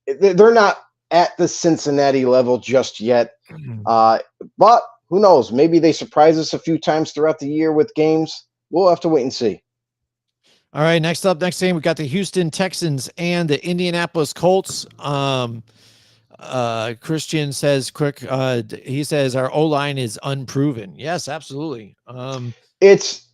they're not at the Cincinnati level just yet, uh, but who knows? Maybe they surprise us a few times throughout the year with games. We'll have to wait and see. All right, next game we got the Houston Texans and the Indianapolis Colts. Christian says quick. He says our O line is unproven. Yes, absolutely. It's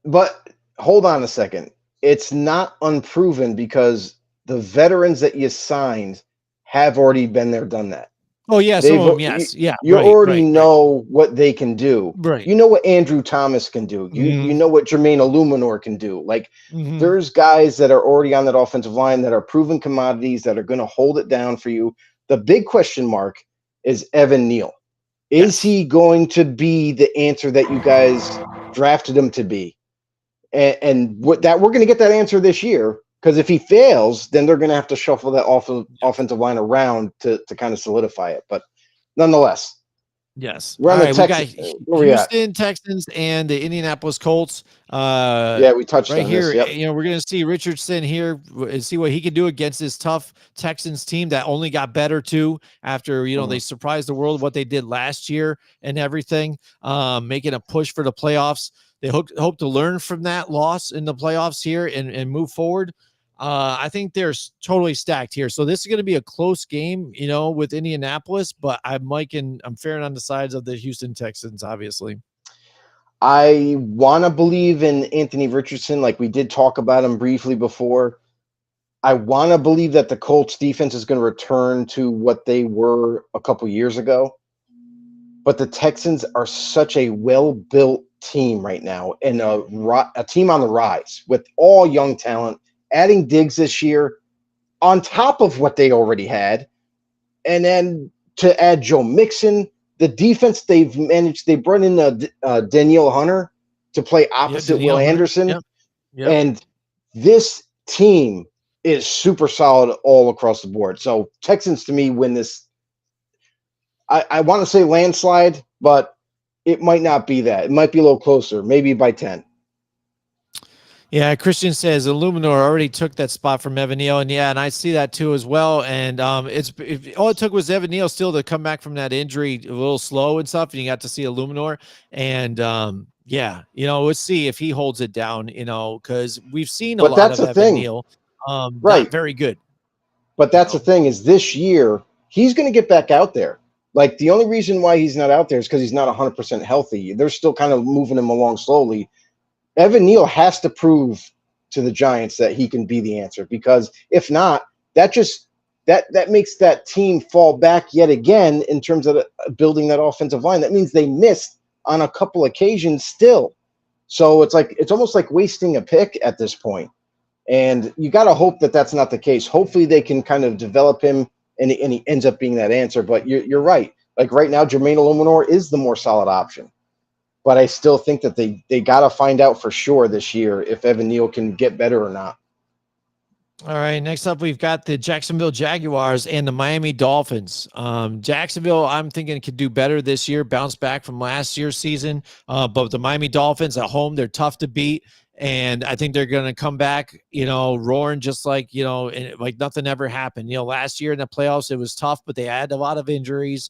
but hold on a second. It's not unproven because the veterans that you signed have already been there, done that. Oh yeah, some They've of them. you, Yes, yeah, you right, already right, right, know what they can do. right. You know what Andrew Thomas can do. You Hmm. know what Jermaine Illuminor can do. Like Hmm. there's guys that are already on that offensive line that are proven commodities that are going to hold it down for you. The big question mark is Evan Neal. Is Yes. he going to be the answer that you guys drafted him to be? And what that we're going to get that answer this year, because if he fails, then they're going to have to shuffle that offensive line around to kind of solidify it. But nonetheless, Yes. we're All on the right, we got Texas. Where we at? Houston Texans and the Indianapolis Colts. Yeah, we touched Right on this. here, Yep. we're going to see Richardson here and see what he can do against this tough Texans team that only got better too after they Mhm. surprised the world what they did last year and everything, making a push for the playoffs. They hope to learn from that loss in the playoffs here and move forward. I think they're totally stacked here. So this is going to be a close game, with Indianapolis, but I'm faring on the sides of the Houston Texans, obviously. I want to believe in Anthony Richardson, like we did talk about him briefly before. I want to believe that the Colts defense is going to return to what they were a couple years ago. But the Texans are such a well-built team right now and a team on the rise with all young talent, adding Diggs this year on top of what they already had. And then to add Joe Mixon, the defense they brought in Danielle Hunter to play Yep, opposite Will Danielle Hunter. Anderson. Yep, yep. And this team is super solid all across the board. So Texans to me win this. I want to say landslide, but it might not be that. It might be a little closer, maybe by 10. Yeah, Christian says Illuminor already took that spot from Evan Neal, and I see that too as well. And all it took was Evan Neal still to come back from that injury a little slow and stuff, and you got to see Illuminor. And yeah, let's see if he holds it down, because we've seen a But lot that's of the Evan thing, Neal, not right? very good, But you that's the know. thing is this year he's going to get back out there. Like the only reason why he's not out there is because he's not 100% healthy. They're still kind of moving him along slowly. Evan Neal has to prove to the Giants that he can be the answer, because if not, that makes that team fall back yet again in terms of building that offensive line. That means they missed on a couple occasions still. So it's almost like wasting a pick at this point. And you got to hope that that's not the case. Hopefully they can kind of develop him and he ends up being that answer. But you're right. Like right now, Jermaine Illuminor is the more solid option. But I still think that they got to find out for sure this year if Evan Neal can get better or not. All right, next up we've got the Jacksonville Jaguars and the Miami Dolphins. Jacksonville, I'm thinking could do better this year, bounce back from last year's season. But the Miami Dolphins at home, they're tough to beat, and I think they're going to come back, roaring just like like nothing ever happened. Last year in the playoffs it was tough, but they had a lot of injuries.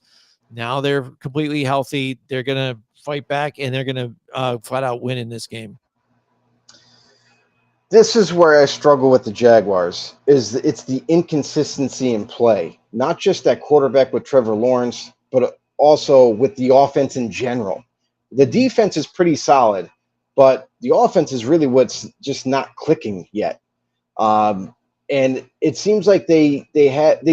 Now they're completely healthy. They're going to fight back, and they're going to flat out win in this game. This is where I struggle with the Jaguars. It's the inconsistency in play, not just at quarterback with Trevor Lawrence, but also with the offense in general. The defense is pretty solid, but the offense is really what's just not clicking yet. And it seems like they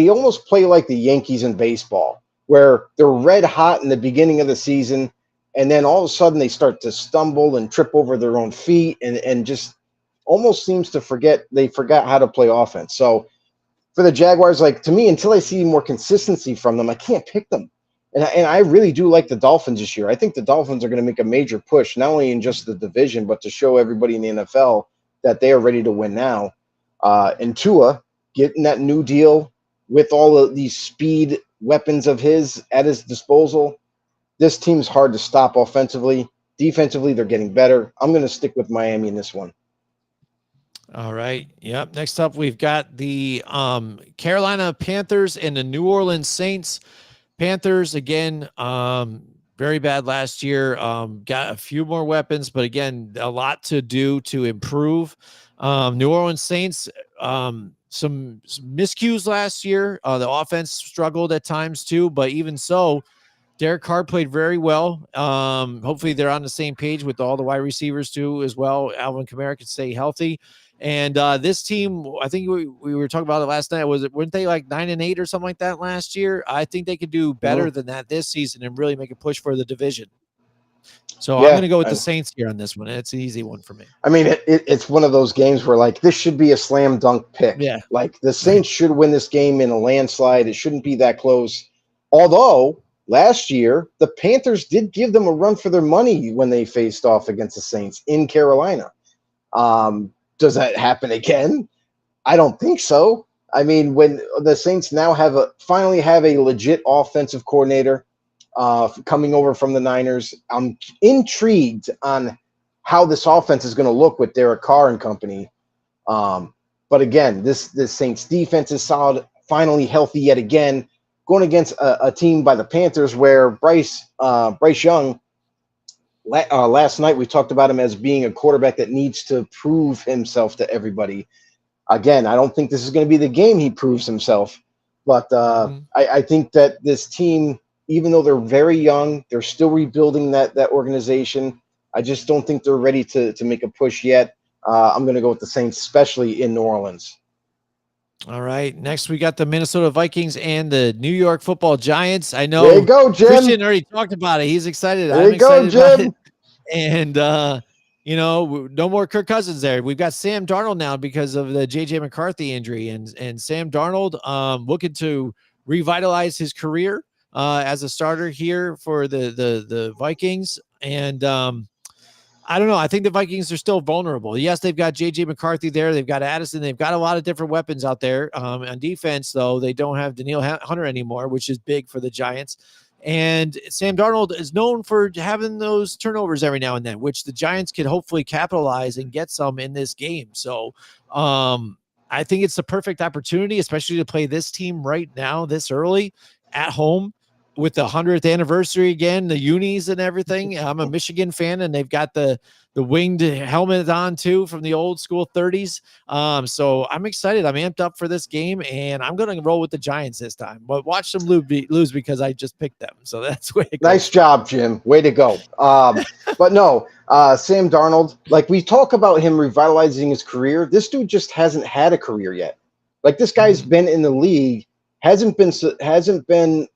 almost play like the Yankees in baseball, where they're red hot in the beginning of the season, and then all of a sudden they start to stumble and trip over their own feet and just almost seems to forgot how to play offense. So for the Jaguars, like to me, until I see more consistency from them, I can't pick them. And I really do like the Dolphins this year. I think the Dolphins are going to make a major push, not only in just the division, but to show everybody in the NFL that they are ready to win now. And Tua getting that new deal with all of these speed weapons of his at his disposal, this team's hard to stop offensively. Defensively, they're getting better. I'm going to stick with Miami in this one. All right. Yep. Next up, we've got the Carolina Panthers and the New Orleans Saints. Panthers, again, very bad last year. Got a few more weapons, but again, a lot to do to improve. New Orleans Saints, some miscues last year. The offense struggled at times too, but even so, Derek Carr played very well. Hopefully they're on the same page with all the wide receivers too, as well. Alvin Kamara can stay healthy. And this team, I think we were talking about it last night. Weren't they like 9-8 or something like that last year? I think they could do better than that this season and really make a push for the division. So I'm going to go with the Saints here on this one. It's an easy one for me. I mean, it's one of those games where like this should be a slam dunk pick. Yeah. Like the Saints should win this game in a landslide. It shouldn't be that close. Although last year, the Panthers did give them a run for their money when they faced off against the Saints in Carolina. Does that happen again? I don't think so. I mean, when the Saints now finally have a legit offensive coordinator coming over from the Niners, I'm intrigued on how this offense is going to look with Derek Carr and company. But again, this Saints defense is solid, finally healthy yet again, going against a team by the Panthers where Bryce Young. Last night we talked about him as being a quarterback that needs to prove himself to everybody. Again, I don't think this is going to be the game he proves himself, but I think that this team, even though they're very young, they're still rebuilding that organization. I just don't think they're ready to make a push yet. I'm going to go with the Saints, especially in New Orleans. All right. Next, we got the Minnesota Vikings and the New York Football Giants. I know there you go, Jim. Christian already talked about it. He's excited. There you go, Jim. And, no more Kirk Cousins there. We've got Sam Darnold now because of the J.J. McCarthy injury. And Sam Darnold looking to revitalize his career as a starter here for the Vikings. And I don't know. I think the Vikings are still vulnerable. Yes, they've got J.J. McCarthy there. They've got Addison. They've got a lot of different weapons out there. On defense, though, they don't have Daniil Hunter anymore, which is big for the Giants. And Sam Darnold is known for having those turnovers every now and then, which the Giants could hopefully capitalize and get some in this game. So I think it's the perfect opportunity, especially to play this team right now, this early at home. With the 100th anniversary again, the unis and everything. I'm a Michigan fan, and they've got the winged helmet on too from the old school 30s. So I'm excited. I'm amped up for this game, and I'm going to roll with the Giants this time. But watch them lose because I just picked them. So that's way. Nice job, Jim. Way to go. But no, Sam Darnold. Like we talk about him revitalizing his career. This dude just hasn't had a career yet. Like this guy's been in the league, hasn't been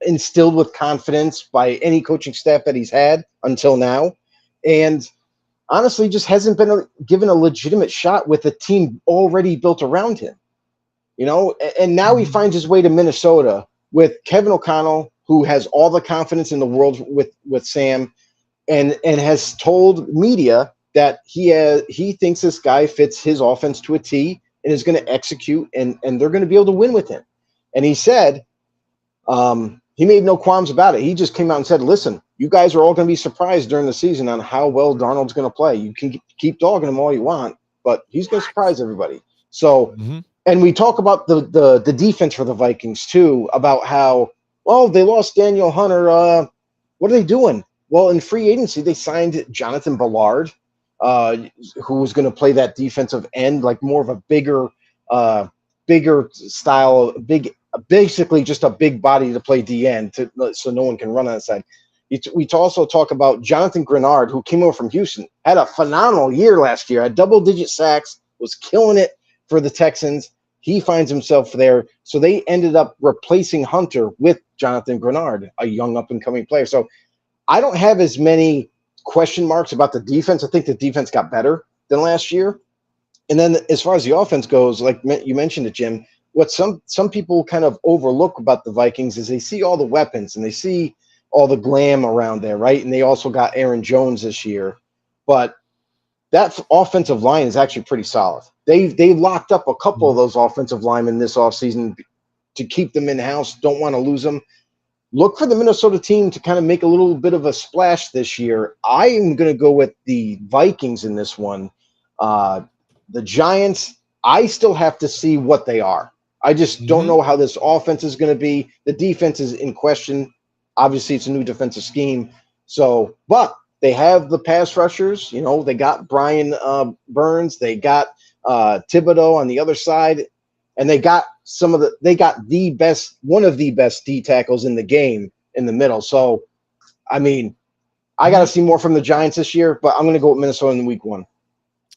instilled with confidence by any coaching staff that he's had until now, and honestly just hasn't been given a legitimate shot with a team already built around him, and now he finds his way to Minnesota with Kevin O'Connell, who has all the confidence in the world with Sam, and has told media that he thinks this guy fits his offense to a T and is going to execute, and they're going to be able to win with him. And he said he made no qualms about it. He just came out and said, listen, you guys are all going to be surprised during the season on how well Darnold's going to play. You can keep dogging him all you want, but he's going to surprise everybody. So, and we talk about the defense for the Vikings too, about how, well, they lost Daniel Hunter. What are they doing? Well, in free agency, they signed Jonathan Ballard, who was going to play that defensive end, like more of a bigger style, basically just a big body to play DN so no one can run on the side. We also talk about Jonathan Grenard, who came over from Houston, had a phenomenal year last year, had double-digit sacks, was killing it for the Texans. He finds himself there. So they ended up replacing Hunter with Jonathan Grenard, a young up-and-coming player. So I don't have as many question marks about the defense. I think the defense got better than last year. And then as far as the offense goes, like you mentioned it, Jim, what some people kind of overlook about the Vikings is they see all the weapons and they see all the glam around there, right? And they also got Aaron Jones this year. But that offensive line is actually pretty solid. They locked up a couple of those offensive linemen this offseason to keep them in-house, don't want to lose them. Look for the Minnesota team to kind of make a little bit of a splash this year. I am going to go with the Vikings in this one. The Giants, I still have to see what they are. I just don't know how this offense is going to be. The defense is in question. Obviously, it's a new defensive scheme. So, but they have the pass rushers. You know, they got Brian Burns. They got Thibodeau on the other side. And they got the best, one of the best D tackles in the game in the middle. So, I mean, I got to see more from the Giants this year, but I'm going to go with Minnesota in week 1.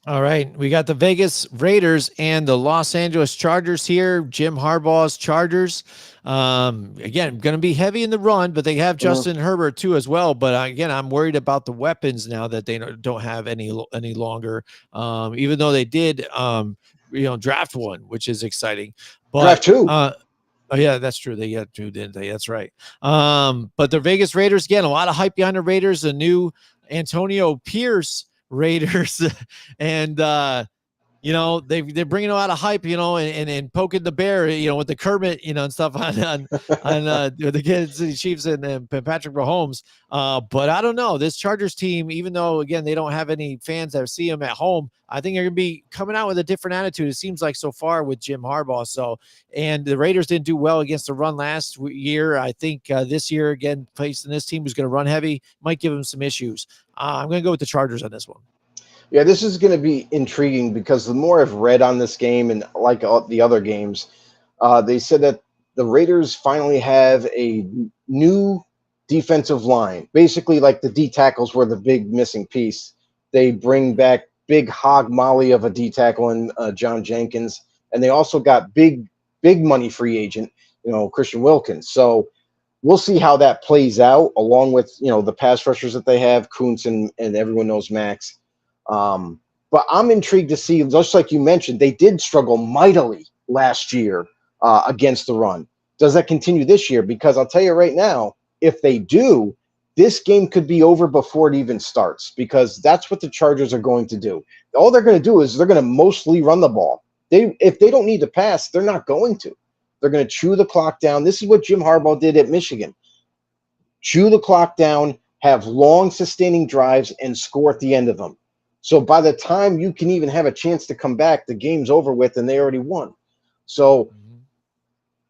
All right. We got the Vegas Raiders and the Los Angeles Chargers here. Jim Harbaugh's Chargers. Again, going to be heavy in the run, but they have Justin Herbert too as well. But again, I'm worried about the weapons now that they don't have any longer. Even though they did, draft one, which is exciting. But, draft 2. Oh yeah, that's true. They got 2, didn't they? That's right. But the Vegas Raiders, again, a lot of hype behind the Raiders. A new Antonio Pierce Raiders, and they're bringing a lot of hype, and poking the bear, with the Kermit, and stuff on the Kansas City Chiefs and Patrick Mahomes. But I don't know, this Chargers team, even though again they don't have any fans that see them at home, I think they're gonna be coming out with a different attitude. It seems like so far with Jim Harbaugh. So, and the Raiders didn't do well against the run last year. I think this year again, facing this team who's going to run heavy might give them some issues. I'm going to go with the Chargers on this one. Yeah, this is going to be intriguing because the more I've read on this game and like the other games, they said that the Raiders finally have a new defensive line. Basically, like the D tackles were the big missing piece. They bring back big hog molly of a D tackle in John Jenkins, and they also got big money free agent, Christian Wilkins. So we'll see how that plays out, along with the pass rushers that they have, Kuntz and everyone knows Max. But I'm intrigued to see, just like you mentioned, they did struggle mightily last year against the run. Does that continue this year? Because I'll tell you right now, if they do, this game could be over before it even starts, because that's what the Chargers are going to do. All they're going to do is they're going to mostly run the ball. If they don't need to pass, they're not going to. They're going to chew the clock down. This is what Jim Harbaugh did at Michigan. Chew the clock down, have long sustaining drives, and score at the end of them. So by the time you can even have a chance to come back, the game's over with and they already won. So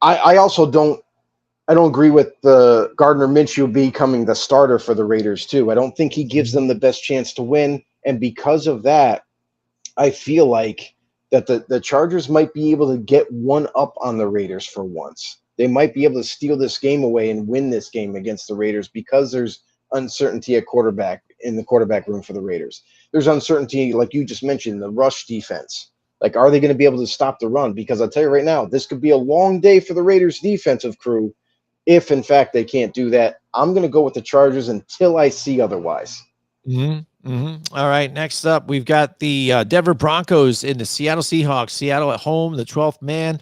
I also don't agree with the Gardner Minshew becoming the starter for the Raiders too. I don't think he gives them the best chance to win. And because of that, I feel like that the Chargers might be able to get one up on the Raiders for once. They might be able to steal this game away and win this game against the Raiders because there's uncertainty at quarterback in the quarterback room for the Raiders. There's uncertainty, like you just mentioned, the rush defense. Like, are they going to be able to stop the run? Because I'll tell you right now, this could be a long day for the Raiders defensive crew if, in fact, they can't do that. I'm going to go with the Chargers until I see otherwise. All right, next up, we've got the Denver Broncos and the Seattle Seahawks. Seattle at home, the 12th man.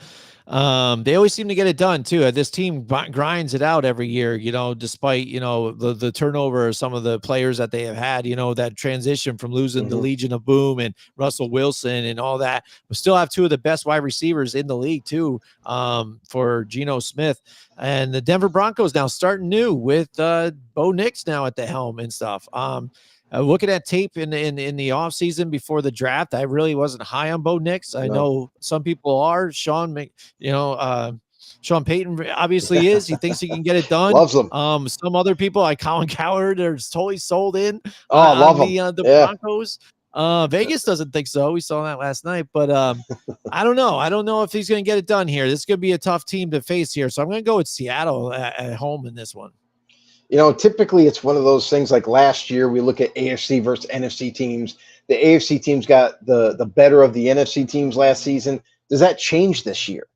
They always seem to get it done too. This team grinds it out every year, despite, the turnover of some of the players that they have had, that transition from losing the Legion of Boom and Russell Wilson and all that. We still have 2 of the best wide receivers in the league too, for Geno Smith. And the Denver Broncos now starting new with Bo Nix now at the helm and stuff. Looking at tape in the offseason before the draft, I really wasn't high on Bo Nix. I know some people are. Sean Payton obviously is. He thinks he can get it done. Loves him. Some other people like Colin Cowherd are totally sold in. Love the Broncos. Vegas doesn't think so. We saw that last night, but I don't know. I don't know if he's going to get it done here. This is going to be a tough team to face here, so I'm going to go with Seattle at home in this one. Typically it's one of those things like last year we look at AFC versus NFC teams. The AFC teams got the better of the NFC teams last season. Does that change this year?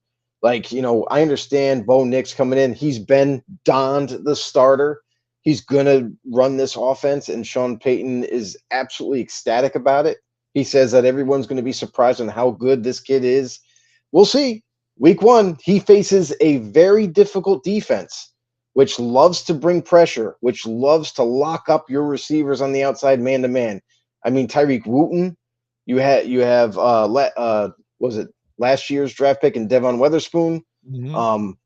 Like, I understand Bo Nix coming in. He's been donned the starter. He's going to run this offense, and Sean Payton is absolutely ecstatic about it. He says that everyone's going to be surprised on how good this kid is. We'll see. Week 1, he faces a very difficult defense, which loves to bring pressure, which loves to lock up your receivers on the outside man-to-man. I mean, Tyreek Wooten, you have was it last year's draft pick and Devon Witherspoon? Mhm.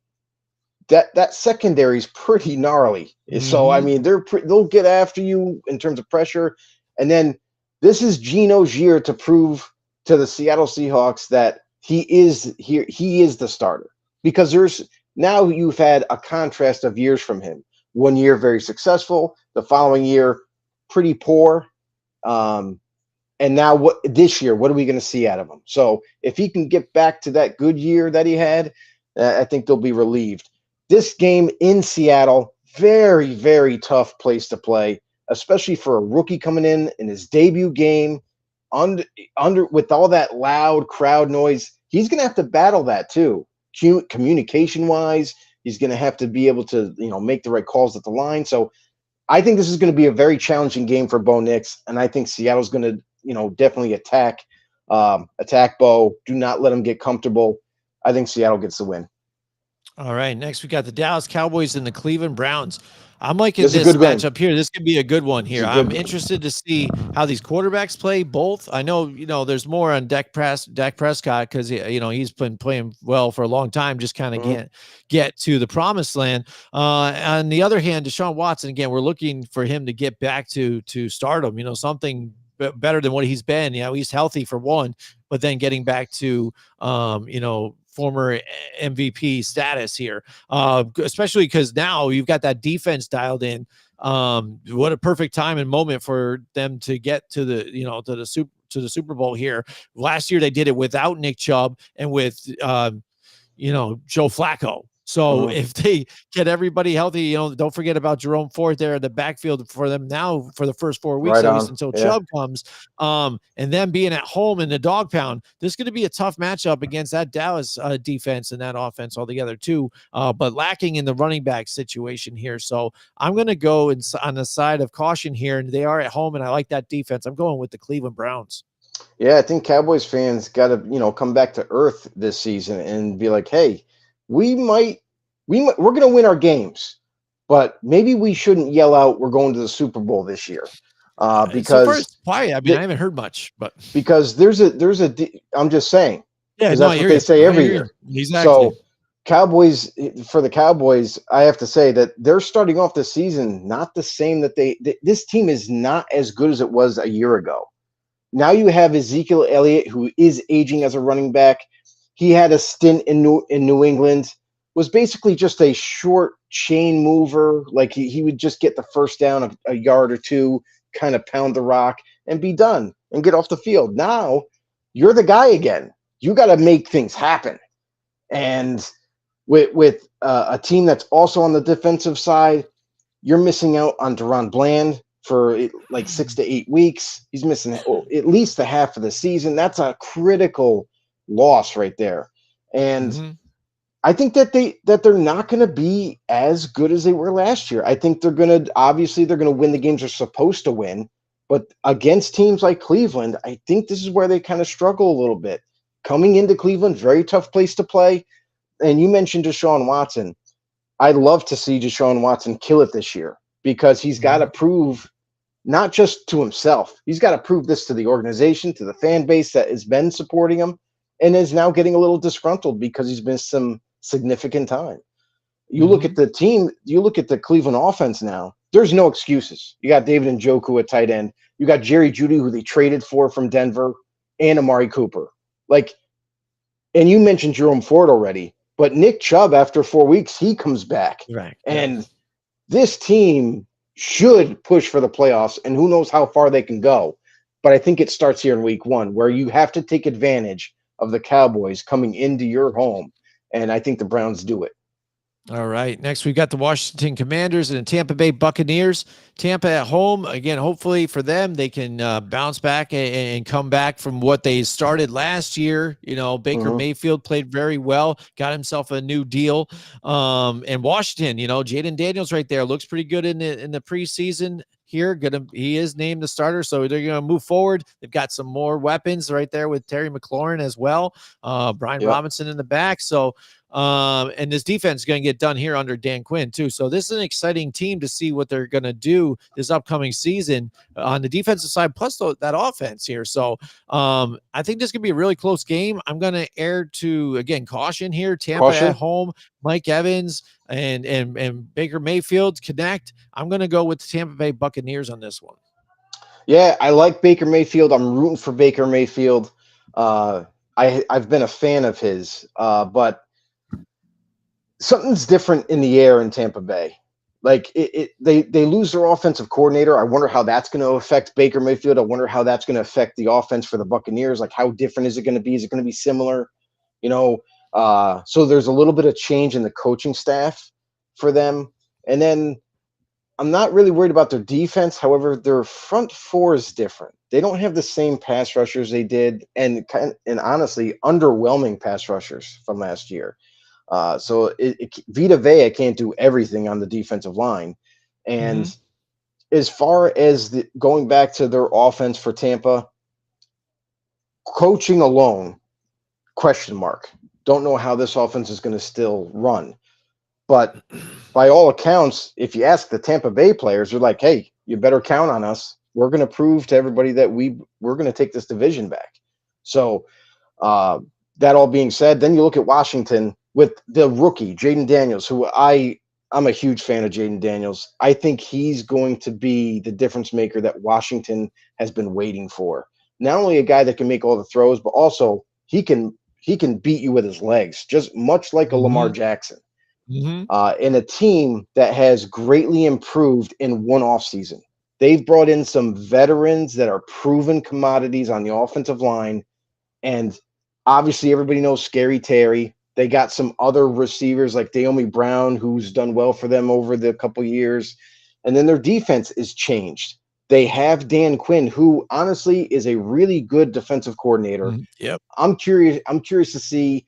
That secondary is pretty gnarly. So I Mhm. mean, they'll get after you in terms of pressure, and then this is Geno's year to prove to the Seattle Seahawks that he is here. He is the starter because there's now you've had a contrast of years from him. 1 year very successful, the following year pretty poor. Um, and now what this year, what are we going to see out of him? So if he can get back to that good year that he had, I think they'll be relieved. This game in Seattle, very, very tough place to play, especially for a rookie coming in his debut game under with all that loud crowd noise. He's going to have to battle that too. Communication wise, he's going to have to be able to, make the right calls at the line. So I think this is going to be a very challenging game for Bo Nix, and I think Seattle's going to, definitely attack Bo. Do not let him get comfortable. I think Seattle gets the win. All right. Next, we got the Dallas Cowboys and the Cleveland Browns. I'm liking This is a this good win. matchup here. This could be a good one This is here. a I'm good win. interested to see how these quarterbacks play both. I know, there's more on Dak Prescott because, he's been playing well for a long time, just kind of Mhm. get to the promised land. On the other hand, Deshaun Watson, again, we're looking for him to get back to stardom, something better than what he's been. He's healthy for one, but then getting back to, former MVP status here, especially because now you've got that defense dialed in. What a perfect time and moment for them to get to the Super Bowl here. Last year they did it without Nick Chubb and with Joe Flacco. So Mhm. if they get everybody healthy, don't forget about Jerome Ford there in the backfield for them now for the first 4 weeks, Right at least on. until Yeah. Chubb comes. And then being at home in the dog pound, this is going to be a tough matchup against that Dallas defense and that offense altogether too. But lacking in the running back situation here. So I'm going to go on the side of caution here, and they are at home, and I like that defense. I'm going with the Cleveland Browns. Yeah, I think Cowboys fans got to, come back to earth this season and be like, "Hey, we might, we're going to win our games, but maybe we shouldn't yell out we're going to the Super Bowl this year, So far, because it's quiet. I mean, I haven't heard much, but I'm just saying yeah, because no, I that's what hear they you. say I every hear year. you. Exactly. So for the Cowboys, I have to say that they're starting off the season not the same this team is not as good as it was a year ago. Now you have Ezekiel Elliott, who is aging as a running back. He had a stint in New England, was basically just a short chain mover. Like he would just get the first down a yard or two, kind of pound the rock and be done and get off the field. Now you're the guy again. You got to make things happen. And with a team that's also on the defensive side, you're missing out on Deron Bland for like 6 to 8 weeks. He's missing at least the half of the season. That's a critical loss right there. And Mm-hmm. I think that they're not going to be as good as they were last year. I think they're going to win the games they're supposed to win, but against teams like Cleveland, I think this is where they kind of struggle a little bit. Coming into Cleveland, very tough place to play. And you mentioned Deshaun Watson. I'd love to see Deshaun Watson kill it this year because he's got to prove not just to himself, he's got to prove this to the organization, to the fan base that has been supporting him and is now getting a little disgruntled because he's missed some significant time. You look Mm-hmm. at the team, you look at the Cleveland offense now, there's no excuses. You got David Njoku at tight end. You got Jerry Jeudy, who they traded for from Denver, and Amari Cooper. And you mentioned Jerome Ford already, but Nick Chubb, after 4 weeks, he comes back. Right. And this team should push for the playoffs, and who knows how far they can go. But I think it starts here in week 1, where you have to take advantage of the Cowboys coming into your home. And I think the Browns do it. All right. Next, we've got the Washington Commanders and the Tampa Bay Buccaneers. Tampa at home. Again, hopefully for them, they can bounce back and come back from what they started last year. Baker Mayfield played very well, got himself a new deal. And Washington, Jaden Daniels right there looks pretty good in the preseason. here. He is named the starter, so they're gonna move forward. They've got some more weapons right there with Terry McLaurin as well. Brian Robinson in the back. So and this defense is going to get done here under Dan Quinn too. So this is an exciting team to see what they're going to do this upcoming season on the defensive side, plus that offense here. So I think this could be a really close game. I'm going to err to, again, caution here. Tampa at home, Mike Evans and Baker Mayfield connect. I'm going to go with the Tampa Bay Buccaneers on this one. Yeah, I like Baker Mayfield. I'm rooting for Baker Mayfield. I've been a fan of his, but something's different in the air in Tampa Bay. Like they lose their offensive coordinator. I wonder how that's going to affect Baker Mayfield. I wonder how that's going to affect the offense for the Buccaneers. Like, how different is it going to be? Is it going to be similar? So there's a little bit of change in the coaching staff for them. And then I'm not really worried about their defense. However, their front four is different. They don't have the same pass rushers they did, and honestly, underwhelming pass rushers from last year. So Vita Vea can't do everything on the defensive line. And as far as going back to their offense for Tampa, coaching alone, question mark. Don't know how this offense is going to still run. But by all accounts, if you ask the Tampa Bay players, they're like, hey, you better count on us. We're going to prove to everybody that we're going to take this division back. So that all being said, then you look at Washington with the rookie, Jaden Daniels, who I'm a huge fan of Jaden Daniels. I think he's going to be the difference maker that Washington has been waiting for. Not only a guy that can make all the throws, but also he can beat you with his legs, just much like a Lamar Jackson. In a team that has greatly improved in one offseason. They've brought in some veterans that are proven commodities on the offensive line. And obviously everybody knows Scary Terry. They got some other receivers like De'Ami Brown, who's done well for them over the couple years. And then their defense is changed. They have Dan Quinn, who honestly is a really good defensive coordinator. I'm curious to see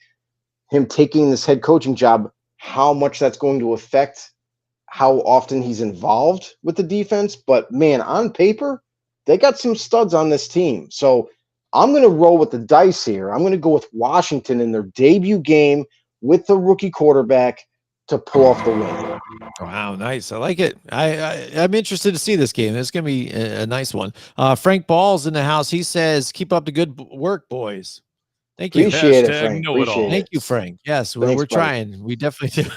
him taking this head coaching job, how much that's going to affect how often he's involved with the defense. But man, on paper, they got some studs on this team. So I'm going to roll with the dice here. I'm going to go with Washington in their debut game with the rookie quarterback to pull off the win. Wow, nice. I like it. I'm interested to see this game. It's going to be a nice one. Frank Ball's in the house. He says, keep up the good work, boys. Thank you. Appreciate it, Frank. Thank you, Frank. Yes, we're trying. We definitely do.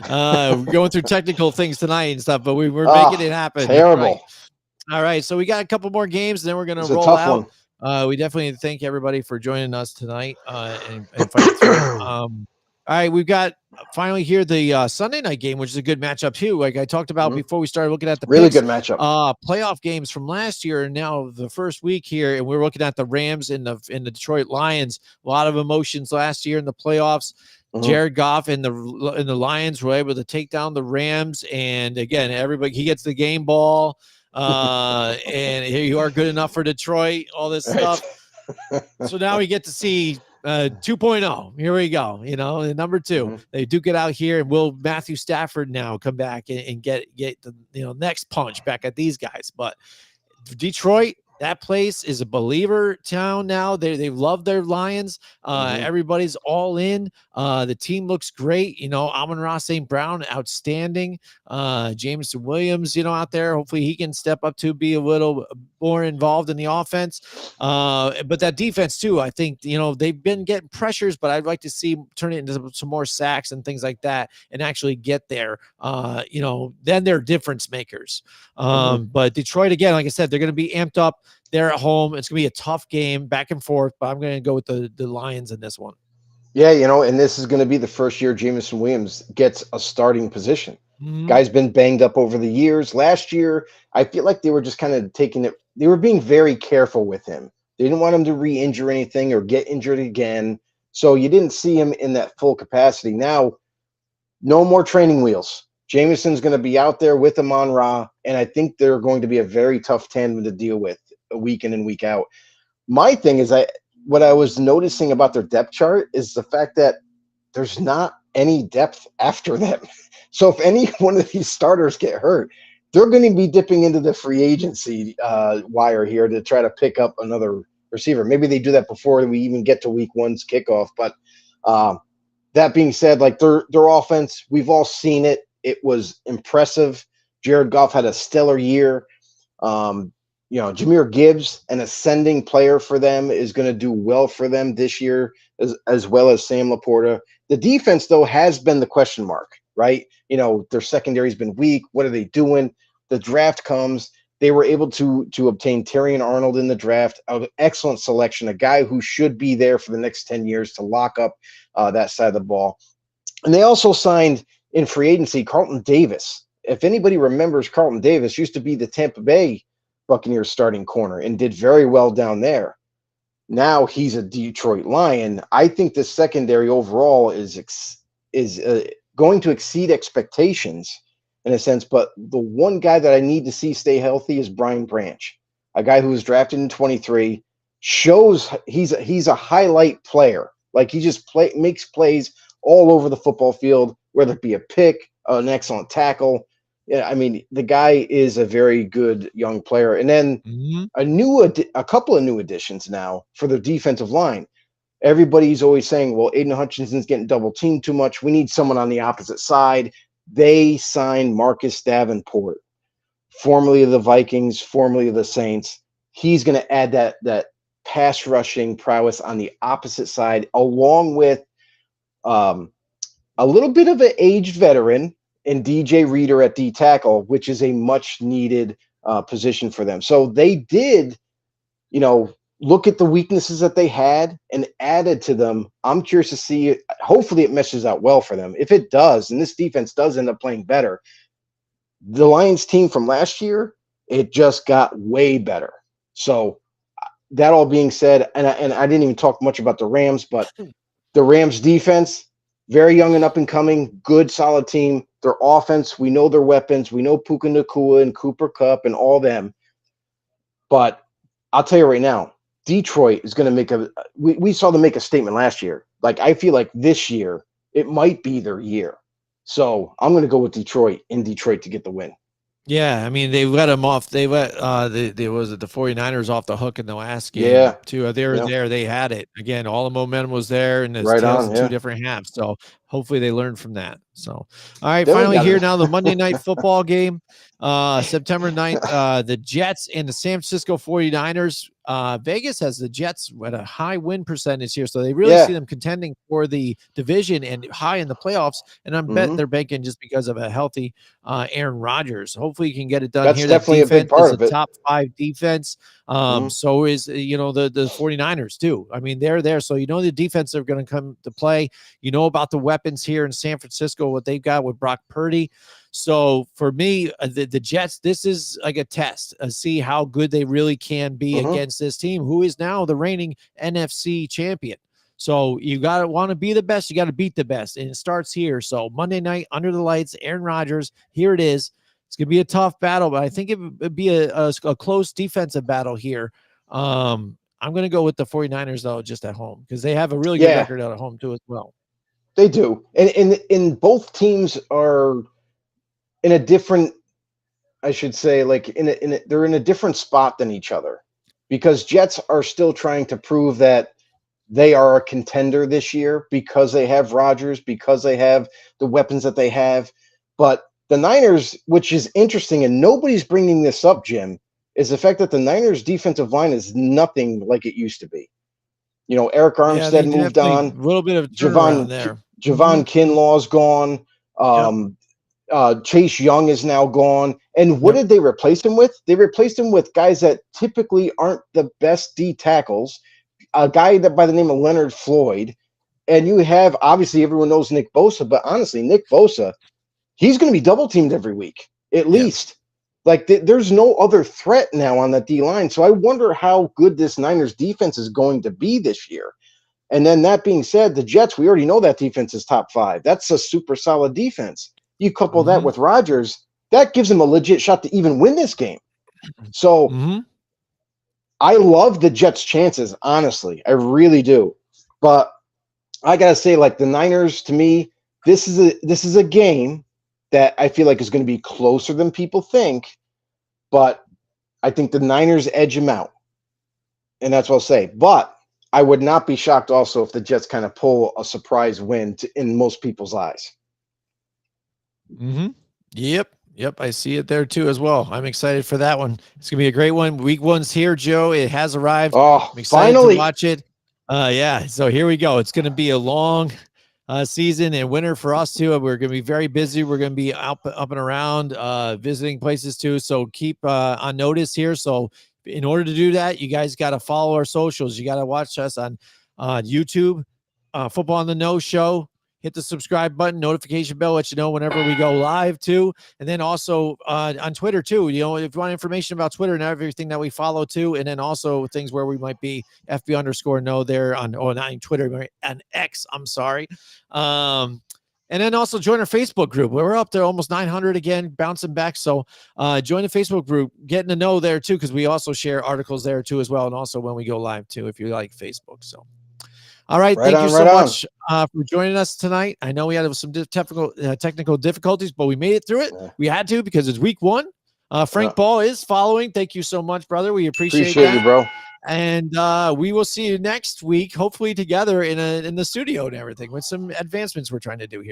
We're going through technical things tonight and stuff, but we're making it happen. Terrible. All right, so we got a couple more games, and then we're going to roll out. We definitely thank everybody for joining us tonight and fighting through. All right, we've got finally here the Sunday night game, which is a good matchup too. Like I talked about before we started looking at the really good matchup. Playoff games from last year and now the first week here, and we're looking at the Rams and the Detroit Lions. A lot of emotions last year in the playoffs. Jared Goff and the Lions were able to take down the Rams, and again, he gets the game ball. And here you are, good enough for Detroit. All this stuff. So now we get to see 2.0. Here we go. And number 2, they duke it out here, and will Matthew Stafford now come back and get the next punch back at these guys? But Detroit, that place is a believer town now. They love their Lions. Everybody's all in. The team looks great. Amon-Ra St. Brown, outstanding. Jameson Williams, out there. Hopefully he can step up to be a little more involved in the offense. But that defense too, I think, they've been getting pressures, but I'd like to see turn it into some more sacks and things like that and actually get there. Then they're difference makers. But Detroit, again, like I said, they're going to be amped up. They're at home. It's going to be a tough game back and forth, but I'm going to go with the Lions in this one. Yeah, and this is going to be the first year Jameson Williams gets a starting position. Guy's been banged up over the years. Last year, I feel like they were just kind of taking it. They were being very careful with him. They didn't want him to re-injure anything or get injured again. So you didn't see him in that full capacity. Now, no more training wheels. Jameson's going to be out there with Amon-Ra, and I think they're going to be a very tough tandem to deal with week in and week out. My thing is, what I was noticing about their depth chart is the fact that there's not any depth after them. So if any one of these starters get hurt, they're going to be dipping into the free agency wire here to try to pick up another receiver. Maybe they do that before we even get to week one's kickoff. But that being said, like their offense, we've all seen it. It was impressive. Jared Goff had a stellar year. Jahmyr Gibbs, an ascending player for them, is going to do well for them this year, as well as Sam Laporta. The defense, though, has been the question mark, right? Their secondary's been weak. What are they doing? The draft comes. They were able to obtain Terrion Arnold in the draft, an excellent selection, a guy who should be there for the next 10 years to lock up that side of the ball. And they also signed in free agency Carlton Davis. If anybody remembers, Carlton Davis used to be the Tampa Bay Buccaneers starting corner and did very well down there. Now he's a Detroit Lion. I think the secondary overall is going to exceed expectations in a sense, but the one guy that I need to see stay healthy is Brian Branch, a guy who was drafted in 23, shows he's a highlight player. Like he just makes plays all over the football field, whether it be a pick, an excellent tackle. Yeah, I mean, the guy is a very good young player. And then a couple of new additions now for the defensive line. Everybody's always saying, well, Aiden Hutchinson's getting double teamed too much. We need someone on the opposite side. They signed Marcus Davenport, formerly of the Vikings, formerly of the Saints. He's going to add that pass rushing prowess on the opposite side, along with a little bit of an aged veteran in DJ Reader at D tackle, which is a much needed position for them. So they did, look at the weaknesses that they had and added to them. I'm curious to see. Hopefully it meshes out well for them. If it does, and this defense does end up playing better, the Lions team from last year, it just got way better. So that all being said, and I didn't even talk much about the Rams, but the Rams defense, very young and up and coming, good, solid team. Their offense, we know their weapons. We know Puka Nacua and Cooper Kupp and all them. But I'll tell you right now, Detroit is going to we saw them make a statement last year. Like, I feel like this year, it might be their year. So I'm going to go with Detroit to get the win. Yeah, I mean, they let them off. They let the 49ers off the hook in the last game. Yeah. Too. They were there. They had it. Again, all the momentum was there, and it's Right tails on, in yeah. two different halves. So hopefully they learned from that. So, all right, Then finally here now, the Monday Night Football game, September 9th, the Jets and the San Francisco 49ers. Vegas has the Jets at a high win percentage here, so they really see them contending for the division and high in the playoffs. And I'm bet they're banking just because of a healthy Aaron Rodgers. Hopefully, you can get it done. That's here. definitely That defense a big part is of a it. top 5 defense. So is the 49ers too. I mean, they're there, so the defense are going to come to play. You know about the weapons here in San Francisco, what they've got with Brock Purdy. So for me, the Jets, this is like a test. See how good they really can be against this team, who is now the reigning NFC champion. So you want to be the best. You got to beat the best. And it starts here. So Monday night, under the lights, Aaron Rodgers, here it is. It's going to be a tough battle, but I think it would be a close defensive battle here. I'm going to go with the 49ers, though, just at home, because they have a really good record at home, too, as well. They do. And both teams are in a different, I should say, like they're in a different spot than each other, because Jets are still trying to prove that they are a contender this year because they have Rodgers, because they have the weapons that they have. But the Niners, which is interesting, and nobody's bringing this up, Jim, is the fact that the Niners defensive line is nothing like it used to be. Eric Armstead moved on. A little bit of turnaround there. Javon Kinlaw's gone. Chase Young is now gone. And what did they replace him with? They replaced him with guys that typically aren't the best D tackles. A guy that by the name of Leonard Floyd. And you have, obviously, everyone knows Nick Bosa, but honestly, Nick Bosa, he's going to be double teamed every week, at least. Like, there's no other threat now on that D line. So I wonder how good this Niners defense is going to be this year. And then that being said, the Jets, we already know that defense is top 5. That's a super solid defense. You couple that with Rodgers, that gives them a legit shot to even win this game. So I love the Jets' chances, honestly. I really do. But I got to say, like, the Niners, to me, this is a game that I feel like is going to be closer than people think, but I think the Niners edge them out. And that's what I'll say. But I would not be shocked also if the Jets kind of pull a surprise win in most people's eyes. Mm-hmm. Yep. I see it there too as well. I'm excited for that one. It's gonna be a great one. Week 1's here, Joe. It has arrived. Oh, I'm excited finally. to watch it. Yeah. So here we go. It's gonna be a long season and winter for us too. We're gonna be very busy. We're gonna be up and around, visiting places too. So keep on notice here. So in order to do that, you guys got to follow our socials. You got to watch us on YouTube, Football on the Know Show. Hit the subscribe button, notification bell, let you know whenever we go live too. And then also on Twitter too. You know, if you want information about Twitter and everything that we follow too, and then also things where we might be FB_know there on not Twitter, on X. I'm sorry. And then also join our Facebook group. We're up to almost 900 again, bouncing back. So join the Facebook group, getting to know there too, because we also share articles there too as well, and also when we go live too, if you like Facebook. So. All right. Thank you so much for joining us tonight. I know we had some technical difficulties, but we made it through it. Yeah. We had to because it's week 1. Frank Ball is following. Thank you so much, brother. We appreciate you, bro. And we will see you next week, hopefully together in the studio and everything with some advancements we're trying to do here.